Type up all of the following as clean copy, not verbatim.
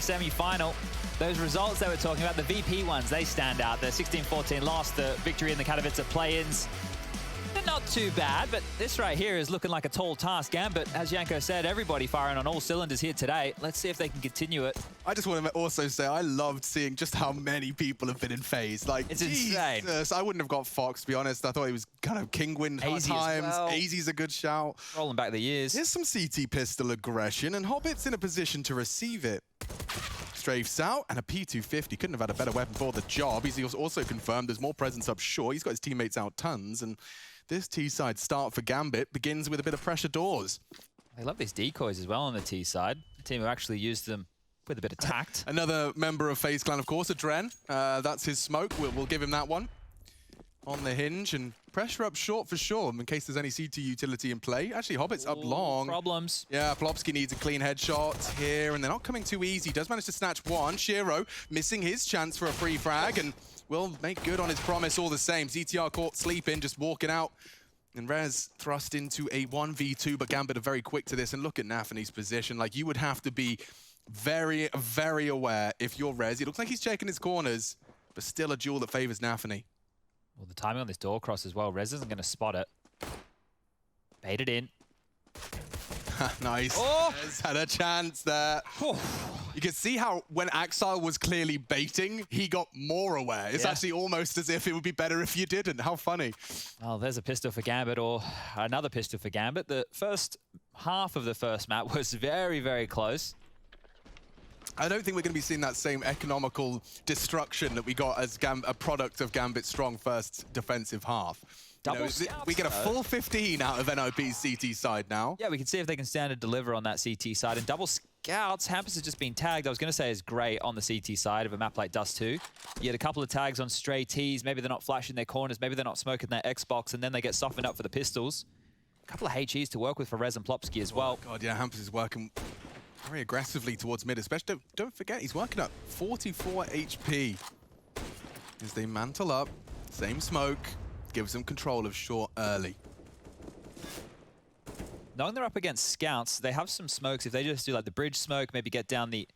Semi-final. Those results that we're talking about, the VP ones, they stand out. The 16-14 loss, the victory in the Katowice play-ins. They're not too bad, but this right here is looking like a tall task. Gambit, as jaCkz said, everybody firing on all cylinders here today. Let's see if they can continue it. I just want to also say I loved seeing just how many people have been in Faze. Like, it's insane. I wouldn't have got Fox, to be honest. I thought he was kind of Kingwin at times. Well. AZ's a good shout. Rolling back the years. Here's some CT pistol aggression, and Hobbit's in a position to receive it. Strafes out, and a P250. Couldn't have had a better weapon for the job. He's also confirmed there's more presence up short. He's got his teammates out tons, and this T-side start for Gambit begins with a bit of pressure doors. They love these decoys as well on the T-side. The team who actually used them with a bit of tact. Another member of Faze Clan, of course, Adren. That's his smoke. We'll give him that one. On the hinge, and pressure up short for sure, in case there's any CT utility in play. Actually, Hobbit's up long. Problems. Yeah, Plopsky needs a clean headshot here, and they're not coming too easy. Does manage to snatch one. shero missing his chance for a free frag, and will make good on his promise all the same. ZTR caught sleeping, just walking out. And Rez thrust into a 1v2, but Gambit are very quick to this. And look at nawwk's position. Like, you would have to be very, very aware if you're Rez. It looks like he's checking his corners, but still a duel that favors nawwk. Well, the timing on this door cross as well. Rez isn't going to spot it. Bait it in. Nice. Oh! Rez had a chance there. Oh. You can see how when Axile was clearly baiting, he got more aware. It's actually almost as if it would be better if you didn't. How funny. Well, there's a pistol for Gambit, or another pistol for Gambit. The first half of the first map was very, very close. I don't think we're going to be seeing that same economical destruction that we got as a product of Gambit's strong first defensive half. We get a full 15 out of NIP's CT side now. Yeah, we can see if they can stand and deliver on that CT side. And double scouts, Hampus has just been tagged. I was going to say is great on the CT side of a map like Dust 2. You had a couple of tags on stray Ts. Maybe they're not flashing their corners. Maybe they're not smoking their Xbox, and then they get softened up for the pistols. A couple of HEs to work with for Rez and Plopsky as well. Oh God, yeah, Hampus is working very aggressively towards mid, especially don't forget he's working up 44 HP as they mantle up. Same smoke gives them control of short early. Knowing they're up against scouts, they have some smokes. If they just do like the bridge smoke, maybe get down the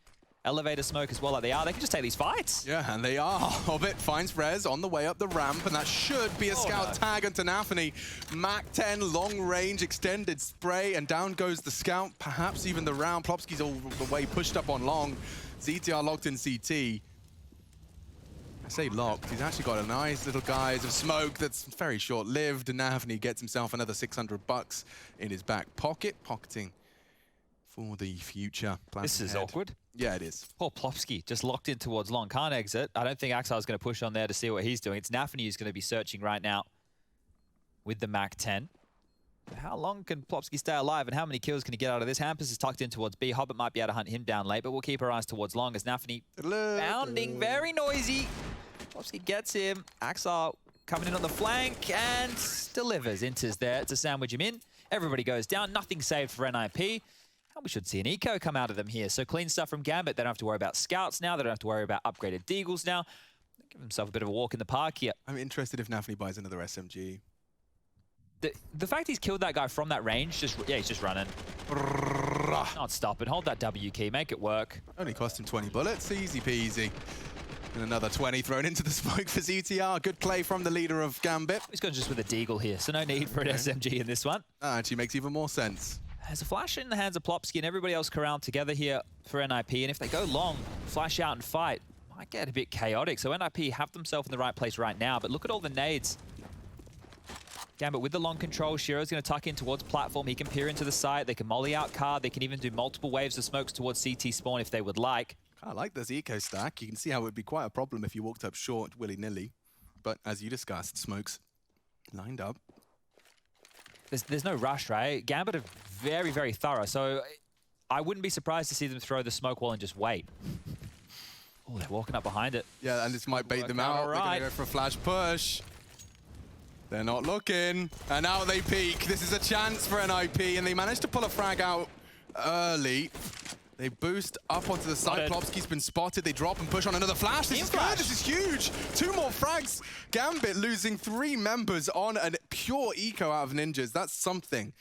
elevator smoke as well like they are, they can just take these fights. Yeah, and they are. Hobbit finds Rez on the way up the ramp, and that should be a scout tag onto nawwk. Mac 10, long range, extended spray, and down goes the scout, perhaps even the round. Plopsky's all the way pushed up on long. ZTR locked in CT. I say locked, he's actually got a nice little guise of smoke that's very short-lived, and nawwk gets himself another 600 bucks in his back pocket, pocketing for the future. This is awkward. Yeah, it is. Poor Plopsky just locked in towards long, can't exit. I don't think Axile's going to push on there to see what he's doing. It's nawwk who's going to be searching right now with the Mac 10. How long can Plopsky stay alive, and how many kills can he get out of this? Hampus is tucked in towards B. Hobbit might be able to hunt him down late, but we'll keep our eyes towards long as nawwk bounding, very noisy. Plopsky gets him. Axile coming in on the flank and delivers. Enters there to sandwich him in. Everybody goes down. Nothing saved for NIP. And we should see an eco come out of them here. So clean stuff from Gambit. They don't have to worry about scouts now. They don't have to worry about upgraded deagles now. Give himself a bit of a walk in the park here. I'm interested if nawwk buys another SMG. The fact he's killed that guy from that range, he's just running. Not stopping. Hold that W key. Make it work. Only cost him 20 bullets. Easy peasy. And another 20 thrown into the smoke for ZTR. Good play from the leader of Gambit. He's gone just with a deagle here, so no need for an SMG in this one. That actually makes even more sense. There's a flash in the hands of Plopsky, and everybody else corralled together here for NIP. And if they go long, flash out and fight, might get a bit chaotic. So NIP have themselves in the right place right now, but look at all the nades. Gambit with the long control. shero's going to tuck in towards platform. He can peer into the site. They can molly out card. They can even do multiple waves of smokes towards CT spawn if they would like. I like this eco stack. You can see how it would be quite a problem if you walked up short willy-nilly. But as you discussed, smokes lined up. There's no rush, right? Gambit are very, very thorough. So I wouldn't be surprised to see them throw the smoke wall and just wait. Oh, they're walking up behind it. Yeah, and this might bait them out. They're going to go for a flash push. They're not looking. And now they peek. This is a chance for NIP, and they managed to pull a frag out early. They boost up onto the side. Plopsky's been spotted. They drop and push on another flash. This is good. This is huge. 2 more frags. Gambit losing 3 members on a pure eco out of ninjas. That's something.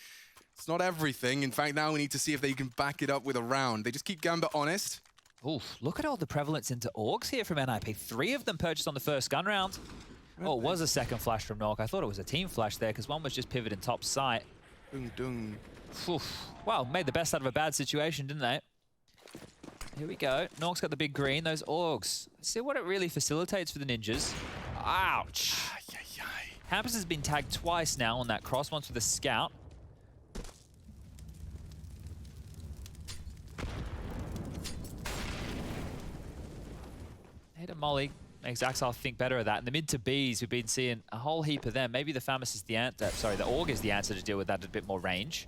It's not everything. In fact, now we need to see if they can back it up with a round. They just keep Gambit honest. Oof, look at all the prevalence into orgs here from NIP. 3 of them purchased on the first gun round. Oh, it was a second flash from nawwk. I thought it was a team flash there because one was just pivoting top site. Dung, dung. Oof. Well, made the best out of a bad situation, didn't they? Here we go. nawwk's got the big green, those orgs. See what it really facilitates for the ninjas. Ouch. jaCkz has been tagged twice now on that cross, once with a scout. Hit a molly. Makes jaCkz think better of that. In the mid to Bs, we've been seeing a whole heap of them. Maybe the Famus is the answer. Sorry, the org is the answer to deal with that at a bit more range.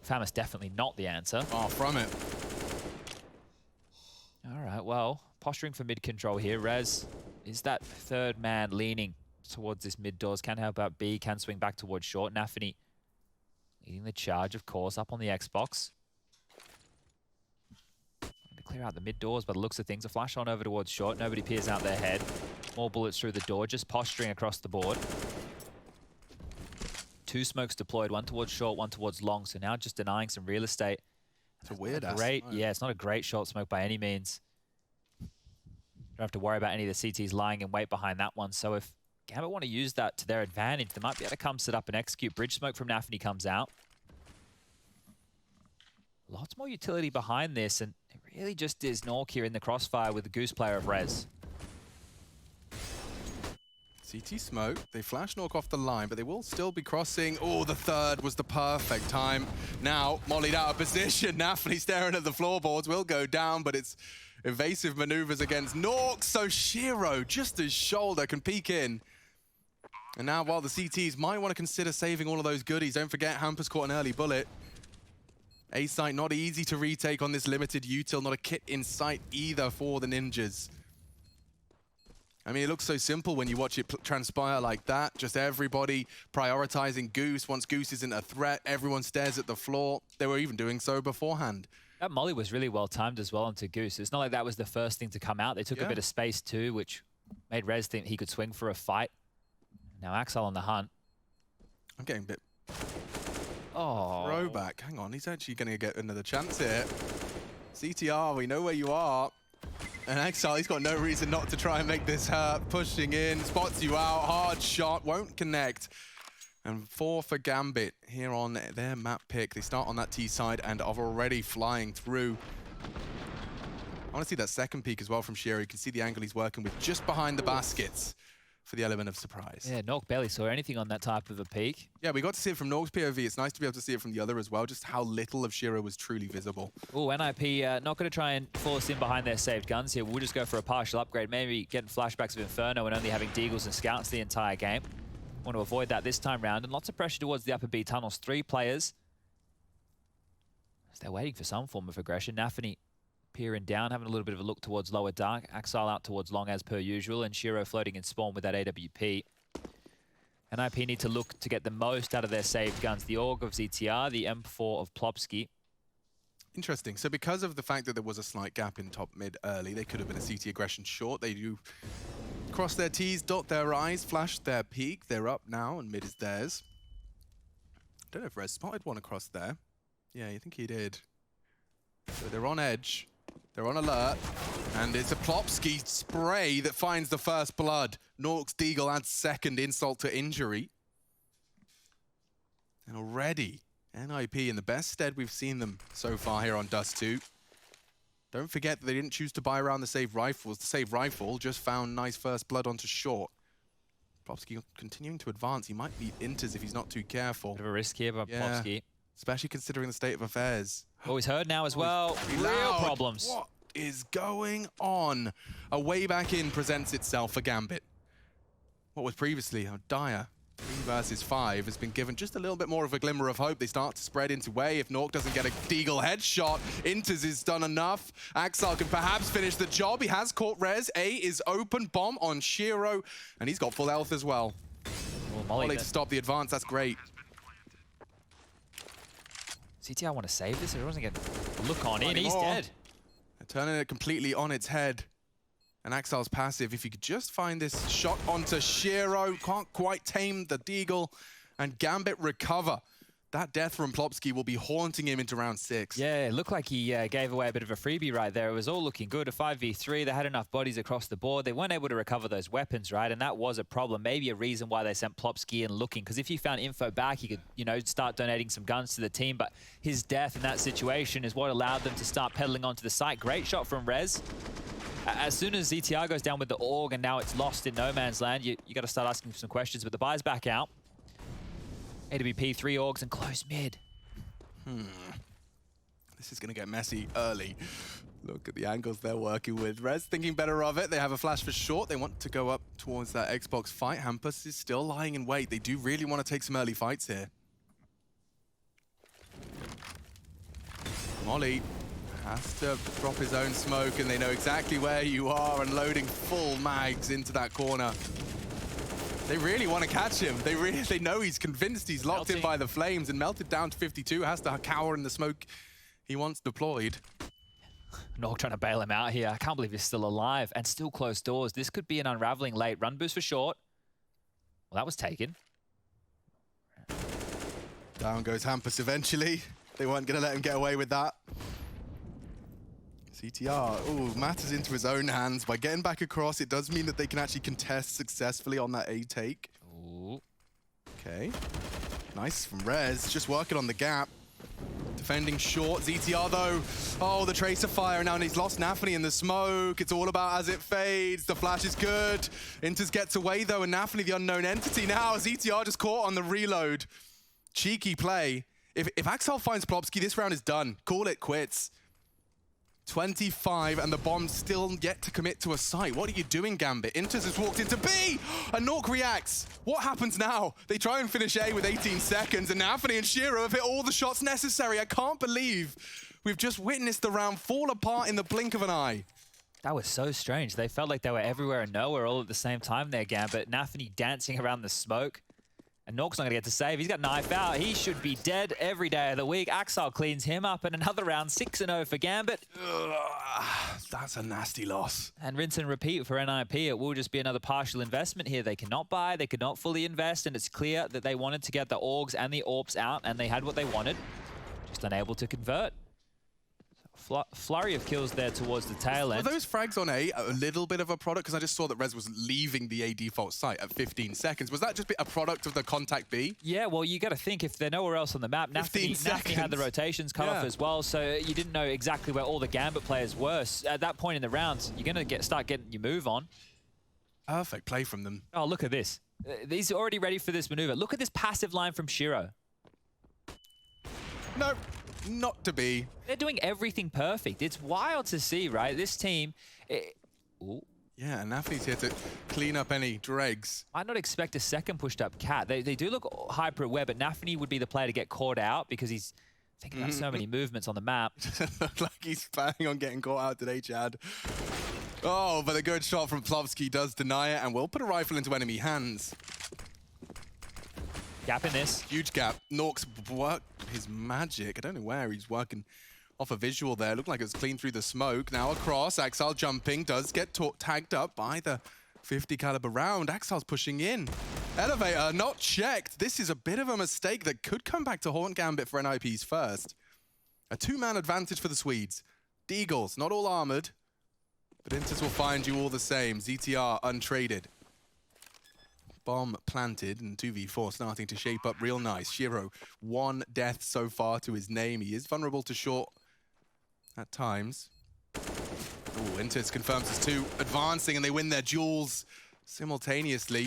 Famus definitely not the answer. Far from it. All right, well, posturing for mid control here. Rez is that third man leaning towards this mid doors. Can help out B, can swing back towards short. nawwk leading the charge, of course, up on the Xbox. Clear out the mid doors by the looks of things. A flash on over towards short. Nobody peers out their head. More bullets through the door, just posturing across the board. 2 smokes deployed, one towards short, one towards long. So now just denying some real estate. It's a weird ass. Yeah, it's not a great short smoke by any means. Don't have to worry about any of the CTs lying in wait behind that one. So if Gambit want to use that to their advantage, they might be able to come set up and execute. Bridge smoke from nawwk comes out. Lots more utility behind this, and it really just is nawwk here in the crossfire with the goose player of Rez. CT smoke. They flash nawwk off the line, but they will still be crossing. Oh, the third was the perfect time. Now, mollied out of position. nawwk staring at the floorboards. Will go down, but it's evasive maneuvers against nawwk. So shero, just his shoulder, can peek in. And now, while the CTs might want to consider saving all of those goodies, don't forget, Hamper's caught an early bullet. A site not easy to retake on this limited util, not a kit in sight either for the ninjas. I mean, it looks so simple when you watch it transpire like that. Just everybody prioritizing Goose. Once Goose isn't a threat, everyone stares at the floor. They were even doing so beforehand. That molly was really well timed as well onto Goose. It's not like that was the first thing to come out. They took a bit of space too, which made Rez think he could swing for a fight. Now jaCkz on the hunt. I'm getting a bit... Oh. Throwback. Hang on, he's actually going to get another chance here. CTR, we know where you are. And jaCkz, he's got no reason not to try and make this hurt. Pushing in, spots you out, hard shot, won't connect. And 4 for Gambit here on their map pick. They start on that T side and are already flying through. I want to see that second peek as well from shero. You can see the angle he's working with just behind the baskets for the element of surprise. Yeah, nawwk barely saw anything on that type of a peek. Yeah, we got to see it from nawwk's POV. It's nice to be able to see it from the other as well, just how little of shero was truly visible. Oh, NIP not going to try and force in behind their saved guns here. We'll just go for a partial upgrade, maybe getting flashbacks of Inferno and only having Deagles and Scouts the entire game. Want to avoid that this time round, and lots of pressure towards the upper B tunnels. 3 players. They're waiting for some form of aggression. nawwk peering down, having a little bit of a look towards lower dark. jaCkz out towards long as per usual, and shero floating in spawn with that AWP. NIP need to look to get the most out of their saved guns. The AUG of ZTR, the M4 of Plopsky. Interesting. So because of the fact that there was a slight gap in top mid early, they could have been a CT aggression short. They do cross their T's, dot their I's, flash their peak. They're up now, and mid is theirs. I don't know if Rez spotted one across there. Yeah, you think he did. So they're on edge. They're on alert. And it's a Plopsky spray that finds the first blood. nawwk's Deagle adds second insult to injury. And already, NIP in the best stead we've seen them so far here on Dust 2. Don't forget that they didn't choose to buy around the saved rifles. The saved rifle just found nice first blood onto short. Plopsky continuing to advance. He might beat Inters if he's not too careful. Bit of a risk here by Plopsky. Especially considering the state of affairs. Oh, he's hurt now as well. Real problems. What is going on? A way back in presents itself for Gambit. What was previously dire 3 versus 5 has been given just a little bit more of a glimmer of hope. They start to spread into way. If nawwk doesn't get a Deagle headshot, Inters is done enough. jaCkz can perhaps finish the job. He has caught Rez. A is open. Bomb on shero. And he's got full health as well. Molly to stop the advance. That's great. CTR want to save this, or doesn't get a look on in. He's dead. They're turning it completely on its head. And jaCkz's passive, if you could just find this shot onto shero, can't quite tame the Deagle, and Gambit recover that death from Plopsky will be haunting him into round 6. Yeah, it looked like he gave away a bit of a freebie right there. It was all looking good. A 5v3, they had enough bodies across the board. They weren't able to recover those weapons, right? And that was a problem. Maybe a reason why they sent Plopsky in looking. Because if you found info back, you could, you know, start donating some guns to the team. But his death in that situation is what allowed them to start pedaling onto the site. Great shot from Rez. As soon as ZTR goes down with the AUG and now it's lost in no man's land, you got to start asking some questions. But the buy's back out. AWP, 3 AUGs and close mid. This is going to get messy early. Look at the angles they're working with. Rez thinking better of it. They have a flash for short. They want to go up towards that Xbox fight. Hampus is still lying in wait. They do really want to take some early fights here. Molly has to drop his own smoke, and they know exactly where you are, and loading full mags into that corner. They really want to catch him. They know he's convinced he's locked in by the flames and melted down to 52. Has to cower in the smoke he wants deployed. nawwk trying to bail him out here. I can't believe he's still alive and still closed doors. This could be an unraveling late. Run boost for short. Well, that was taken. Down goes Hampus eventually. They weren't going to let him get away with that. CTR, oh, matters into his own hands. By getting back across, it does mean that they can actually contest successfully on that A take. Ooh. Okay. Nice from Rez, just working on the gap. Defending short. ZTR though, oh, the tracer fire now, and he's lost Nafany in the smoke. It's all about as it fades. The flash is good. Inters gets away though, and Nafany, the unknown entity now. ZTR just caught on the reload. Cheeky play. If Axel finds Plopsky, this round is done. Call it quits. 25, and the bomb's still yet to commit to a site. What are you doing, Gambit? Inters has walked into B, and nawwk reacts. What happens now? They try and finish A with 18 seconds, and Nafany and shero have hit all the shots necessary. I can't believe we've just witnessed the round fall apart in the blink of an eye. That was so strange. They felt like they were everywhere and nowhere all at the same time there, Gambit. Nafany dancing around the smoke. And nawwk's not going to get to save. He's got knife out. He should be dead every day of the week. Axel cleans him up, and another round 6-0 for Gambit. Ugh, that's a nasty loss. And rinse and repeat for NIP. It will just be another partial investment here. They cannot buy, they could not fully invest, and it's clear that they wanted to get the AUGs and the AWPs out, and they had what they wanted. Just unable to convert. Flurry of kills there towards the tail end. Were those frags on A a little bit of a product? Because I just saw that Rez was leaving the A default site at 15 seconds. Was that just a product of the contact B? Yeah, well, you got to think if they're nowhere else on the map, Nafany had the rotations cut off as well, so you didn't know exactly where all the Gambit players were. So at that point in the round, you're going to start getting your move on. Perfect play from them. Oh, look at this. These are already ready for this maneuver. Look at this passive line from shero. No. Not to be. They're doing everything perfect. It's wild to see, right? This team... Ooh. Yeah, and Nafany's here to clean up any dregs. I'd not expect a second pushed up cat. They do look hyper aware, but Nafany would be the player to get caught out because he's thinking about so many movements on the map. Look like he's planning on getting caught out today, Chad. Oh, but a good shot from Plopsky does deny it and will put a rifle into enemy hands. Gap in this. Huge gap. nawwk's worked his magic. I don't know where he's working off a visual there. Looked like it was clean through the smoke. Now across. Axel jumping. Does get tagged up by the 50 caliber round. Axel's pushing in. Elevator not checked. This is a bit of a mistake that could come back to haunt Gambit for NIP's first. A 2-man advantage for the Swedes. Deagles, not all armored. But Inters will find you all the same. ZTR untraded. Bomb planted and 2v4 starting to shape up real nice. shero, 1 death so far to his name. He is vulnerable to short at times. Oh, Inters confirms his 2 advancing, and they win their duels simultaneously.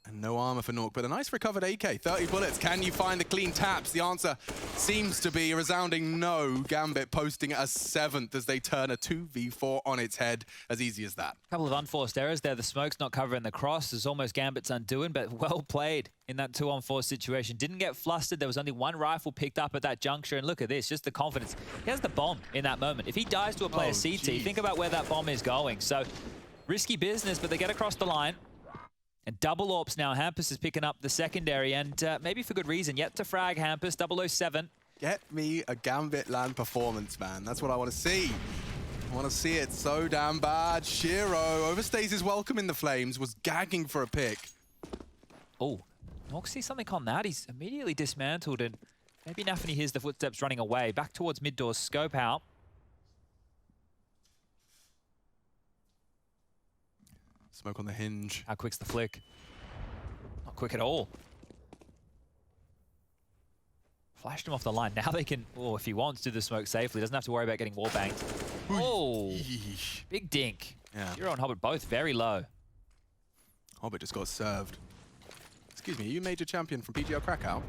And no armor for nawwk, but a nice recovered AK. 30 bullets. Can you find the clean taps? The answer seems to be a resounding no. Gambit posting a 7th as they turn a 2v4 on its head. As easy as that. A couple of unforced errors there. The smoke's not covering the cross. It's almost Gambit's undoing, but well played in that 2-on-4 situation. Didn't get flustered. There was only 1 rifle picked up at that juncture, and look at this, just the confidence. He has the bomb in that moment. If he dies to a player CT, think about where that bomb is going. So, risky business, but they get across the line. And double AWPs now. Hampus is picking up the secondary, and maybe for good reason. Yet to frag Hampus, 007. Get me a Gambit LAN performance, man. That's what I want to see. I want to see it so damn bad. shero overstays his welcome in the flames, was gagging for a pick. Oh, nawwk sees something on that. He's immediately dismantled, and maybe nawwk hears the footsteps running away. Back towards mid doors, scope out. Smoke on the hinge. How quick's the flick? Not quick at all. Flashed him off the line. Now they can, oh, if he wants, do the smoke safely. Doesn't have to worry about getting wall banged. Oh, big dink. Yeah. Hero and Hobbit both very low. Hobbit just got served. Excuse me, are you major champion from PGL Krakow?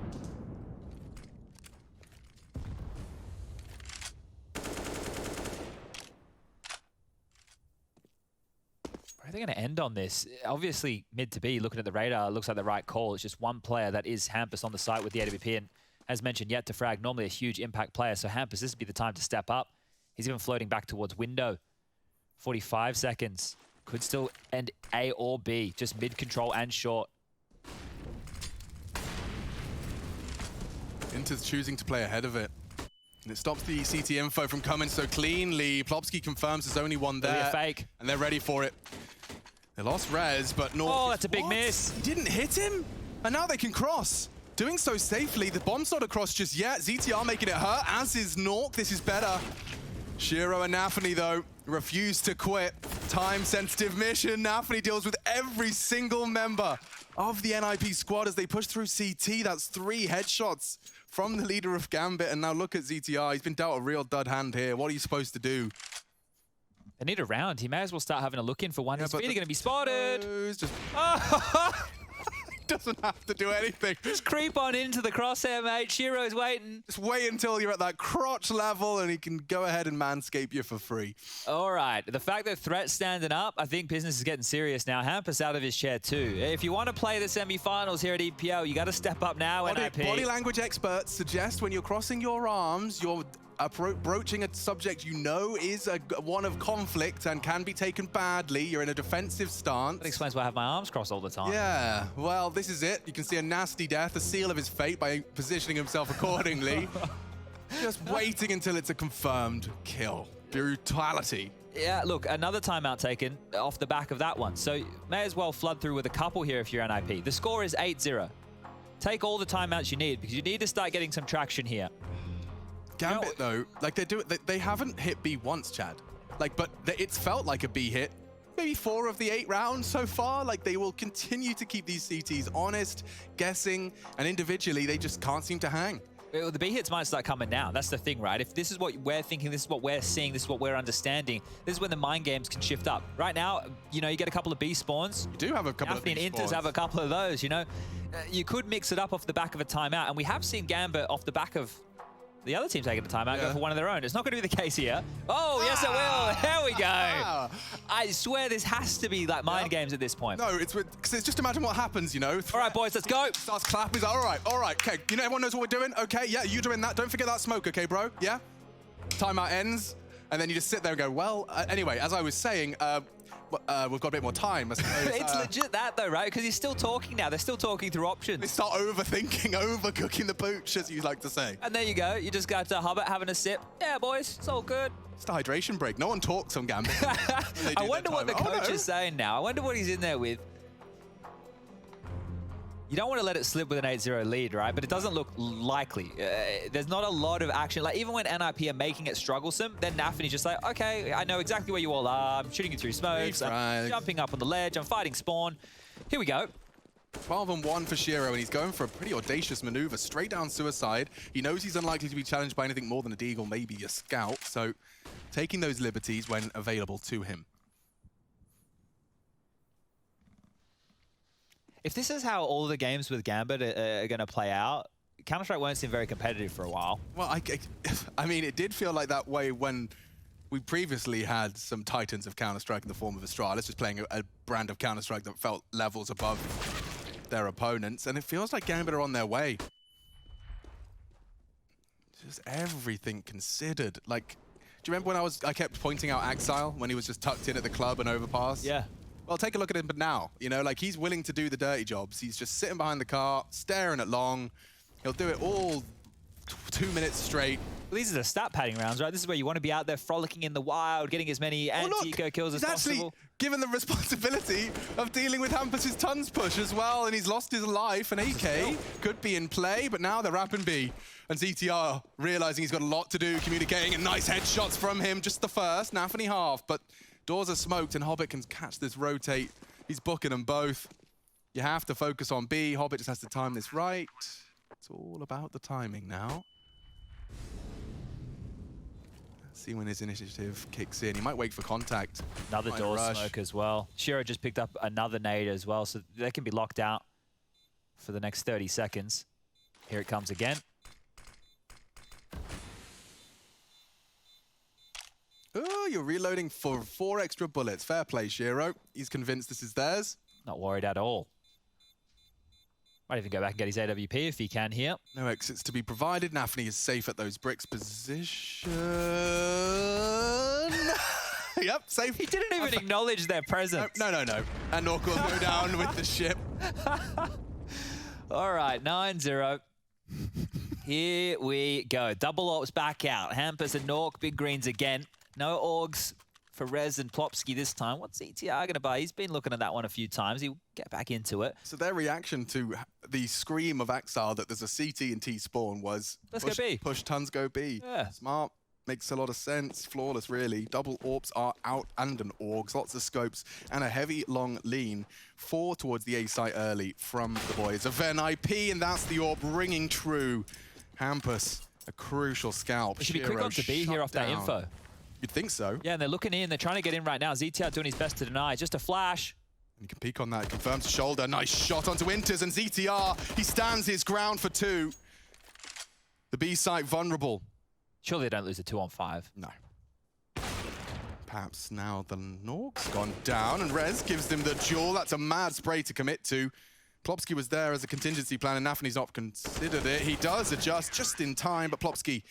Where are they going to end on this? Obviously, mid to B, looking at the radar, looks like the right call. It's just one player that is Hampus on the site with the AWP, and as mentioned, yet to frag. Normally a huge impact player, so Hampus, this would be the time to step up. He's even floating back towards window. 45 seconds. Could still end A or B, just mid control and short. Inter's choosing to play ahead of it. And it stops the CT info from coming so cleanly. plopsky confirms there's only one there. Maybe a fake. And they're ready for it. They lost Rez, but nawwk. Oh, that's a big miss. He didn't hit him? And now they can cross. Doing so safely. The bomb's not across just yet. ZTR making it hurt, as is nawwk. This is better. Shiro and nawwk, though, refuse to quit. Time-sensitive mission. nawwk deals with every single member of the NIP squad as they push through CT. That's 3 headshots from the leader of Gambit. And now look at ZTR. He's been dealt a real dud hand here. What are you supposed to do? They need a round. He may as well start having a look in for one. He's really going to be spotted. Just doesn't have to do anything. Just creep on into the crosshair, mate. Shiro's waiting. Just wait until you're at that crotch level and he can go ahead and manscape you for free. All right. The fact that Threat's standing up, I think business is getting serious now. Hampus out of his chair too. If you want to play the semi-finals here at EPL, you got to step up now, NIP. Body language experts suggest when you're crossing your arms, you're broaching a subject you know is one of conflict and can be taken badly. You're in a defensive stance. That explains why I have my arms crossed all the time. Yeah, well, this is it. You can see a nasty death, a seal of his fate by positioning himself accordingly. Just waiting until it's a confirmed kill. Brutality. Yeah, look, another timeout taken off the back of that one. So may as well flood through with a couple here if you're NIP. The score is 8-0. Take all the timeouts you need because you need to start getting some traction here. Gambit, though, like they haven't hit B once, Chad. Like, but it's felt like a B hit. Maybe 4 of the 8 rounds so far. Like, they will continue to keep these CTs honest, guessing, and individually, they just can't seem to hang. Well, the B hits might start coming now. That's the thing, right? If this is what we're thinking, this is what we're seeing, this is what we're understanding, this is when the mind games can shift up. Right now, you know, you get a couple of B spawns. You do have a couple of B spawns. and Inters have a couple of those, you know. You could mix it up off the back of a timeout, and we have seen Gambit off the back of the other team taking a timeout, go for one of their own. It's not going to be the case here. Oh, yes, it will. There we go. I swear this has to be like mind games at this point. No, because just imagine what happens, you know. All right, boys, let's go. Starts clapping. He's like, all right, okay. You know, everyone knows what we're doing. Okay, yeah, you doing that. Don't forget that smoke, okay, bro? Yeah? Timeout ends, and then you just sit there and go, well, anyway, as I was saying, we've got a bit more time, I suppose. It's legit that, though, right? Because he's still talking now. They're still talking through options. They start overthinking, overcooking the pooch, as you like to say. And there you go. You just got Hobbit having a sip. Yeah, boys, it's all good. It's the hydration break. No one talks on Gambit. I wonder what the coach is saying now. I wonder what he's in there with. You don't want to let it slip with an 8-0 lead, right? But it doesn't look likely. There's not a lot of action. Like, even when NIP are making it strugglesome, then nawwk's just like, okay, I know exactly where you all are. I'm shooting you through smokes. I'm jumping up on the ledge. I'm fighting spawn. Here we go. 12-1 for Shiro, and he's going for a pretty audacious maneuver, straight down suicide. He knows he's unlikely to be challenged by anything more than a deagle, maybe a scout. So taking those liberties when available to him. If this is how all the games with Gambit are going to play out, Counter-Strike won't seem very competitive for a while. Well, I mean, it did feel like that way when we previously had some titans of Counter-Strike in the form of Astralis, just playing a brand of Counter-Strike that felt levels above their opponents, and it feels like Gambit are on their way. Just everything considered. Like, do you remember when I kept pointing out Axile when he was just tucked in at the club and overpass? Yeah. Well, take a look at him now. You know, like, he's willing to do the dirty jobs. He's just sitting behind the car, staring at long. He'll do it all 2 minutes straight. Well, these are the stat padding rounds, right? This is where you want to be out there frolicking in the wild, getting as many anti-eco kills as possible. He's actually given the responsibility of dealing with Hampus's tons push as well, and he's lost his life. And AK could be in play, but now they're wrapping B. And ZTR realizing he's got a lot to do, communicating, and nice headshots from him. Just the first, Nafany half, but doors are smoked, and Hobbit can catch this rotate. He's booking them both. You have to focus on B. Hobbit just has to time this right. It's all about the timing now. See when his initiative kicks in. He might wait for contact. Another door smoke as well. syrson just picked up another nade as well, so they can be locked out for the next 30 seconds. Here it comes again. Oh, you're reloading for 4 extra bullets. Fair play, syrson. He's convinced this is theirs. Not worried at all. Might even go back and get his AWP if he can here. No exits to be provided. Nafany is safe at those bricks position. Yep, safe. He didn't even acknowledge their presence. No. And nawwk will go down with the ship. All right, 9-0. Here we go. Double ops back out. Hampus and nawwk, big greens again. No orgs for Rez and plopsky this time. What's ZTR going to buy? He's been looking at that one a few times. He'll get back into it. So their reaction to the scream of Exile that there's a CT and T spawn was Let's go B. Push tons, go B. Yeah. Smart. Makes a lot of sense. Flawless, really. Double AWPs are out and an orgs. Lots of scopes and a heavy, long lean. 4 towards the A site early from the boys of NIP, and that's the AWP ringing true. Hampus, a crucial scalp. It should be quick on to B here off that info. You'd think so. Yeah, and they're looking in. They're trying to get in right now. ZTR doing his best to deny. Just a flash. And he can peek on that. Confirms the shoulder. Nice shot onto Inters, and ZTR, he stands his ground for 2. The B site vulnerable. Surely they don't lose a 2-on-5. No. Perhaps now the nawwk's gone down, and Rez gives them the duel. That's a mad spray to commit to. plopsky was there as a contingency plan, and Nafany's not considered it. He does adjust just in time, but plopsky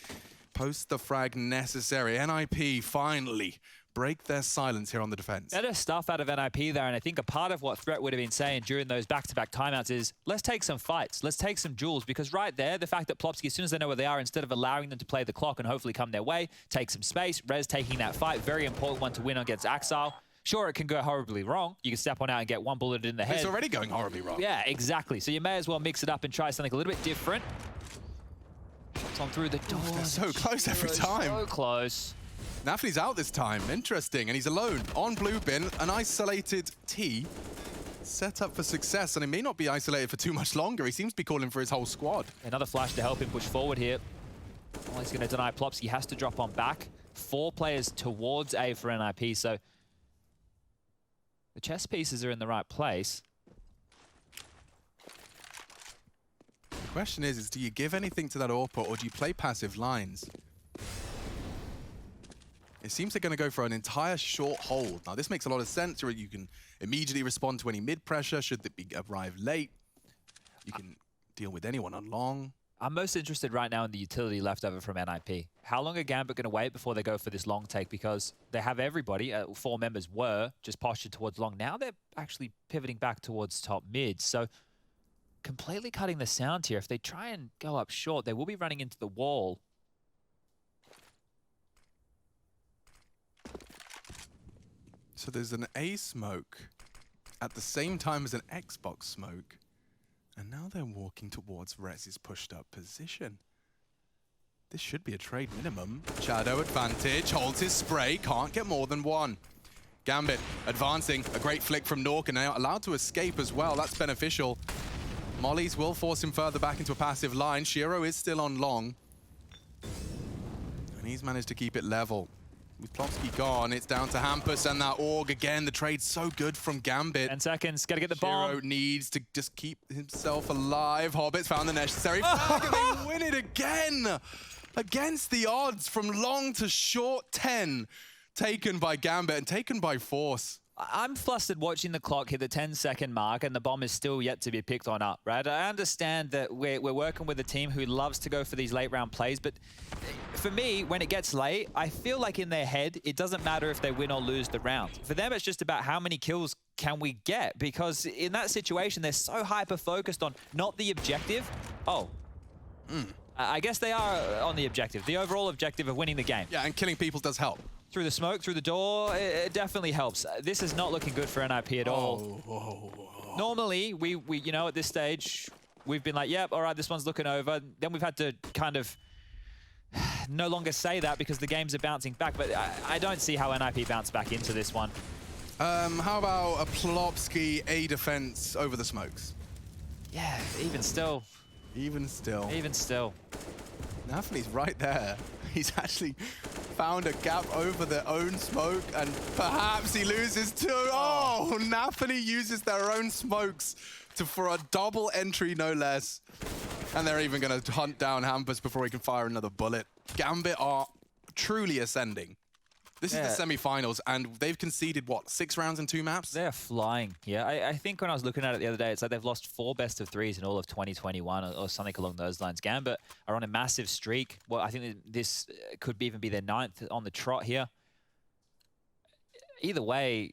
posts the frag necessary. NIP finally break their silence here on the defense. Better stuff out of NIP there, and I think a part of what CeRq would have been saying during those back-to-back timeouts is, let's take some fights, let's take some duels, because right there, the fact that plopsky, as soon as they know where they are, instead of allowing them to play the clock and hopefully come their way, take some space. Rez taking that fight, very important one to win against Exile. Sure, it can go horribly wrong. You can step on out and get one bullet in the head. It's already going horribly wrong. Yeah, exactly. So you may as well mix it up and try something a little bit different. Shots on through the door. They're so close every time. So close. Nafany's out this time. Interesting. And he's alone on blue bin. An isolated T set up for success. And it may not be isolated for too much longer. He seems to be calling for his whole squad. Another flash to help him push forward here. Well, he's going to deny plopsky. He has to drop on back. 4 players towards A for NIP. So the chess pieces are in the right place. The question is do you give anything to that AWP, or do you play passive lines? It seems they're going to go for an entire short hold. Now, this makes a lot of sense, where you can immediately respond to any mid-pressure should it arrive late. You can deal with anyone on long. I'm most interested right now in the utility left over from NIP. How long are Gambit going to wait before they go for this long take? Because they have everybody, 4 members were just postured towards long. Now they're actually pivoting back towards top mid. So completely cutting the sound here. If they try and go up short, they will be running into the wall. So there's an A smoke at the same time as an Xbox smoke. And now they're walking towards Rez's pushed up position. This should be a trade minimum. Shadow advantage, holds his spray, can't get more than 1. Gambit advancing, a great flick from nawwk, and now allowed to escape as well. That's beneficial. Mollies will force him further back into a passive line. syrson is still on long. And he's managed to keep it level. With plopsky gone, it's down to Hampus and that AWG again. The trade's so good from Gambit. 10 seconds, gotta get the bomb. syrson needs to just keep himself alive. Hobbit's found the necessary flag, and they win it again! Against the odds, from long to short. 10 taken by Gambit and taken by force. I'm flustered watching the clock hit the 10-second mark and the bomb is still yet to be picked on up, right? I understand that we're working with a team who loves to go for these late round plays, but for me, when it gets late, I feel like in their head, it doesn't matter if they win or lose the round. For them, it's just about how many kills can we get, because in that situation, they're so hyper-focused on not the objective. Oh. I guess they are on the objective, the overall objective of winning the game. Yeah, and killing people does help. Through the smoke, through the door, it definitely helps. This is not looking good for NIP at all. Normally, we you know, at this stage, we've been like, yep, all right, this one's looking over. Then we've had to kind of no longer say that because the games are bouncing back, but I don't see how NIP bounce back into this one. How about a Plopski A defense over the smokes? Yeah, even still. Even still. Even still. nawwk's right there. He's actually found a gap over their own smoke, and perhaps he loses too. Oh, nawwk uses their own smokes for a double entry, no less. And they're even going to hunt down jaCkz before he can fire another bullet. Gambit are truly ascending. This is the semi-finals, and they've conceded, what, 6 rounds in 2 maps? They're flying. Yeah, I think when I was looking at it the other day, it's like they've lost 4 best of 3s in all of 2021 or something along those lines. Gambit are on a massive streak. Well, I think this could even be their 9th on the trot here. Either way,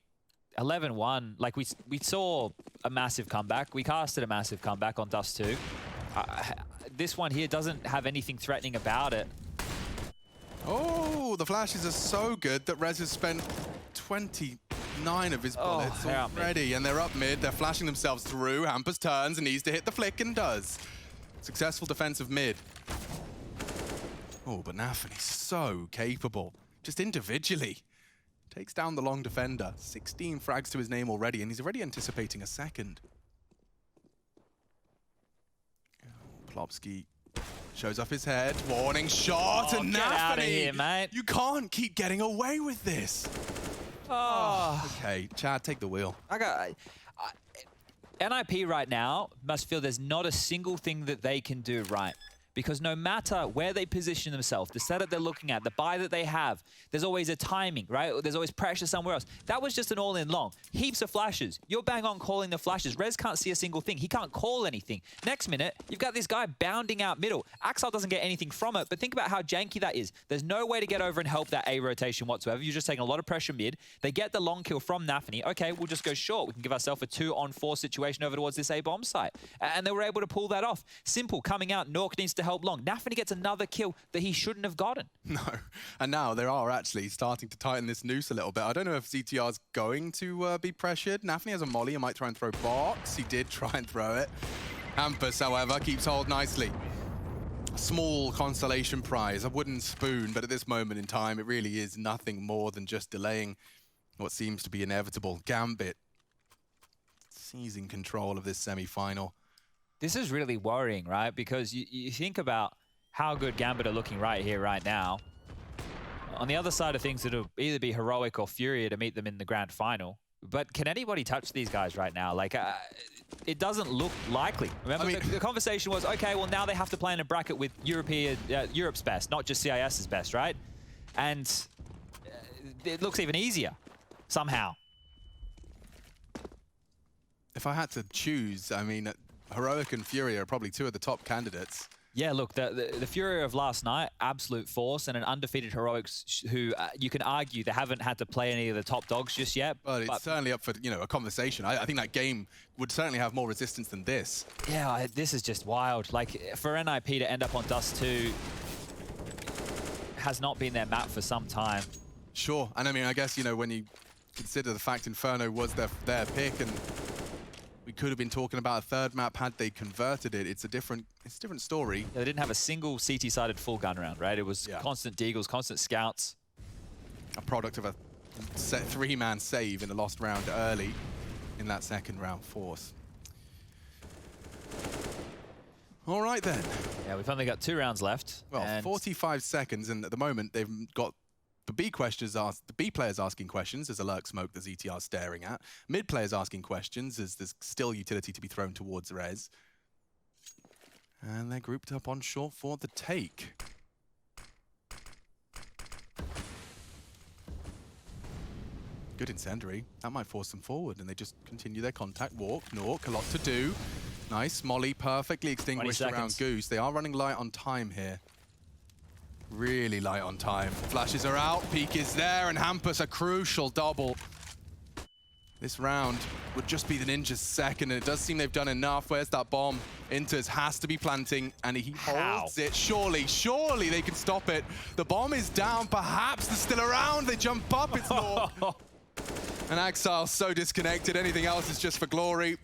11-1, like we saw a massive comeback. We casted a massive comeback on Dust 2. This one here doesn't have anything threatening about it. Oh, the flashes are so good that Rez has spent 29 of his bullets already, and they're up mid. They're flashing themselves through. jaCkz turns and needs to hit the flick and does. Successful defensive mid. Oh, but nawwk is so capable, just individually. Takes down the long defender. 16 frags to his name already, and he's already anticipating a second. Plopski shows up his head. Warning shot, and get out of here, mate. You can't keep getting away with this. Okay, Chad, take the wheel. NIP right now must feel there's not a single thing that they can do right. Because no matter where they position themselves, the setup they're looking at, the buy that they have, there's always a timing, right? There's always pressure somewhere else. That was just an all-in long. Heaps of flashes. You're bang on calling the flashes. Rez can't see a single thing. He can't call anything. Next minute, you've got this guy bounding out middle. XANTARES doesn't get anything from it, but think about how janky that is. There's no way to get over and help that A rotation whatsoever. You're just taking a lot of pressure mid. They get the long kill from nawwk. Okay, we'll just go short. We can give ourselves a 2-on-4 situation over towards this A bomb site. And they were able to pull that off. Simple, coming out, nawwk needs to help long. nawwk gets another kill that he shouldn't have gotten. No, and now they are actually starting to tighten this noose a little bit. I don't know if ZTR's going to be pressured. nawwk has a molly and might try and throw box. He did try and throw it. jaCkz, however, keeps hold nicely. A small consolation prize, a wooden spoon, but at this moment in time, it really is nothing more than just delaying what seems to be inevitable. Gambit seizing control of this semi-final. This is really worrying, right? Because you think about how good Gambit are looking right here, right now. On the other side of things, it'll either be heroic or Furia to meet them in the grand final. But can anybody touch these guys right now? Like, it doesn't look likely. Remember, the conversation was, okay, well, now they have to play in a bracket with Europe's best, not just CIS's best, right? And it looks even easier, somehow. If I had to choose, I mean, Heroic and Furia are probably 2 of the top candidates. Yeah, look, the Furia of last night, absolute force, and an undefeated Heroics who you can argue they haven't had to play any of the top dogs just yet. But it's certainly up for, you know, a conversation. I think that game would certainly have more resistance than this. Yeah, this is just wild. Like, for NIP to end up on Dust 2 has not been their map for some time. Sure, and I mean, I guess, you know, when you consider the fact Inferno was their pick, and we could have been talking about a 3rd map had they converted it. It's a different story. Yeah, they didn't have a single CT-sided full gun round, right? It was constant deagles, constant scouts. A product of a 3-man save in the lost round early in that 2nd round force. All right then. Yeah, we've only got 2 rounds left. Well, 45 seconds, and at the moment they've got the B players asking questions as a lurk smoke the ZTR staring at. Mid players asking questions as there's still utility to be thrown towards Rez. And they're grouped up on short for the take. Good incendiary. That might force them forward, and they just continue their contact. Walk, nawwk, a lot to do. Nice, molly, perfectly extinguished around Goose. They are running light on time here. Really light on time. Flashes are out, peak is there, and jaCkz a crucial double. This round would just be the Ninja's second, and it does seem they've done enough. Where's that bomb? Inters has to be planting, and he holds it. Surely they can stop it. The bomb is down. Perhaps they're still around. They jump up. It's not. And Exile so disconnected. Anything else is just for glory.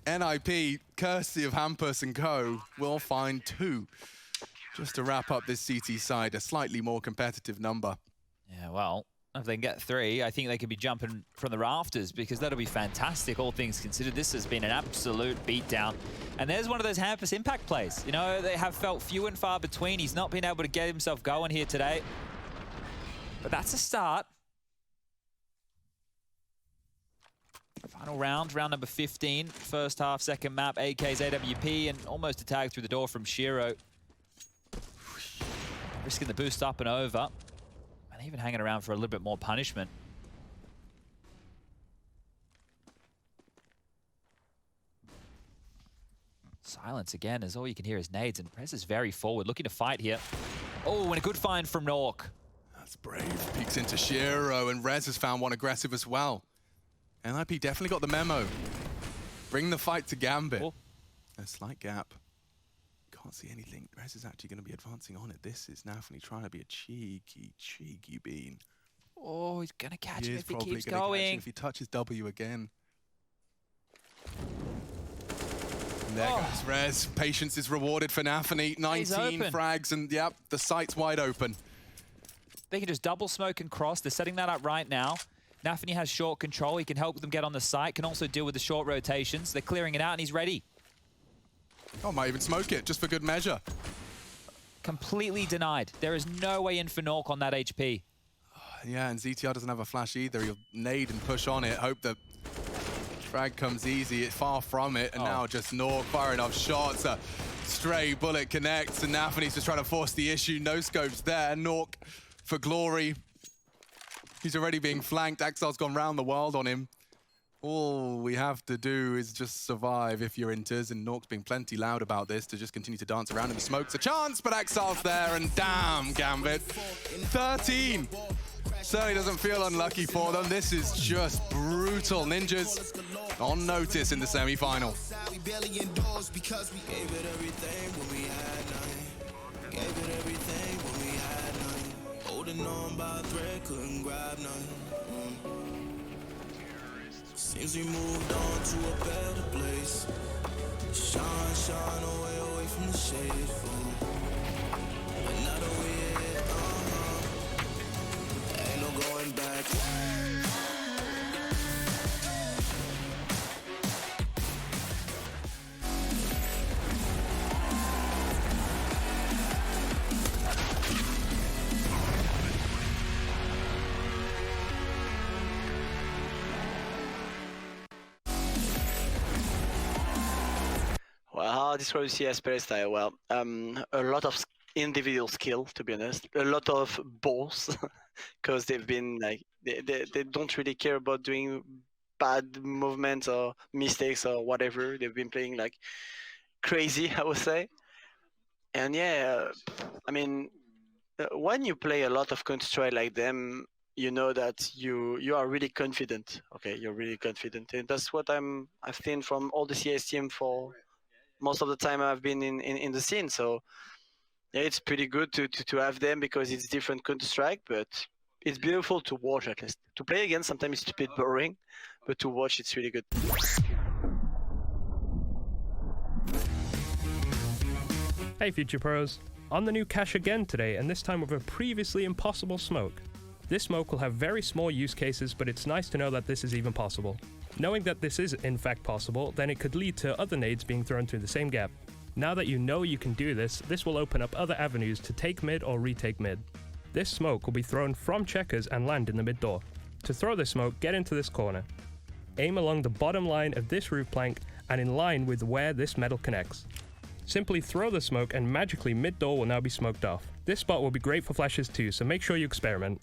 NIP, courtesy of Hampus and co, will find 2. Just to wrap up this CT side, a slightly more competitive number. Yeah, well, if they can get 3, I think they could be jumping from the rafters, because that'll be fantastic, all things considered. This has been an absolute beatdown. And there's one of those Hampus impact plays. You know, they have felt few and far between. He's not been able to get himself going here today. But that's a start. Final round, round number 15. First half, second map, AK's AWP, and almost a tag through the door from Shiro. Risking the boost up and over. And even hanging around for a little bit more punishment. Silence again, as all you can hear is nades, and Brehze is very forward, looking to fight here. Oh, and a good find from nawwk. That's brave. Peeks into Shiro, and Rez has found one aggressive as well. NIP definitely got the memo. Bring the fight to Gambit. Oh. A slight gap. Can't see anything. Rez is actually going to be advancing on it. This is Nafany trying to be a cheeky bean. Oh, he's going to catch He him is if he probably keeps gonna catch him going. if he touches W again. And there goes Rez. Patience is rewarded for Nafany. 19 frags, and yep, the site's wide open. They can just double smoke and cross. They're setting that up right now. Nafany has short control. He can help them get on the site, can also deal with the short rotations. They're clearing it out, and he's ready. Oh, might even smoke it, just for good measure. Completely denied. There is no way in for nawwk on that HP. Yeah, and ZTR doesn't have a flash either. He'll nade and push on it, hope the frag comes easy. It's far from it, and now just nawwk firing off shots. A stray bullet connects, and Nafany's just trying to force the issue. No scopes there. nawwk for glory. He's already being flanked. Exile's gone round the world on him. All we have to do is just survive if you're Inters, and nawwk's being plenty loud about this, to just continue to dance around in the smoke's a chance, but Exile's there, and damn, Gambit. 13. Certainly doesn't feel unlucky for them. This is just brutal. Ninjas on notice in the semi-final. Holding on by a thread, couldn't grab none. Seems we moved on to a better place. Shine away from the shade. Another way, ain't no going back. Well, how I describe CS player style? Well, a lot of individual skill, to be honest. A lot of balls, because they've been like they don't really care about doing bad movements or mistakes or whatever. They've been playing like crazy, I would say. And yeah, I mean, when you play a lot of Counter-Strike like them, you know that you are really confident. Okay, you're really confident, and that's what I've seen from all the CS team for most of the time I've been in the scene. So yeah, it's pretty good to have them, because it's different Counter-Strike, but it's beautiful to watch at least. To play again, sometimes it's a bit boring, but to watch, it's really good. Hey Future Pros, on the new cache again today, and this time with a previously impossible smoke. This smoke will have very small use cases, but it's nice to know that this is even possible. Knowing that this is in fact possible, then it could lead to other nades being thrown through the same gap. Now that you know you can do this, this will open up other avenues to take mid or retake mid. This smoke will be thrown from checkers and land in the mid door. To throw this smoke, get into this corner. Aim along the bottom line of this roof plank and in line with where this metal connects. Simply throw the smoke and magically mid door will now be smoked off. This spot will be great for flashes too, so make sure you experiment.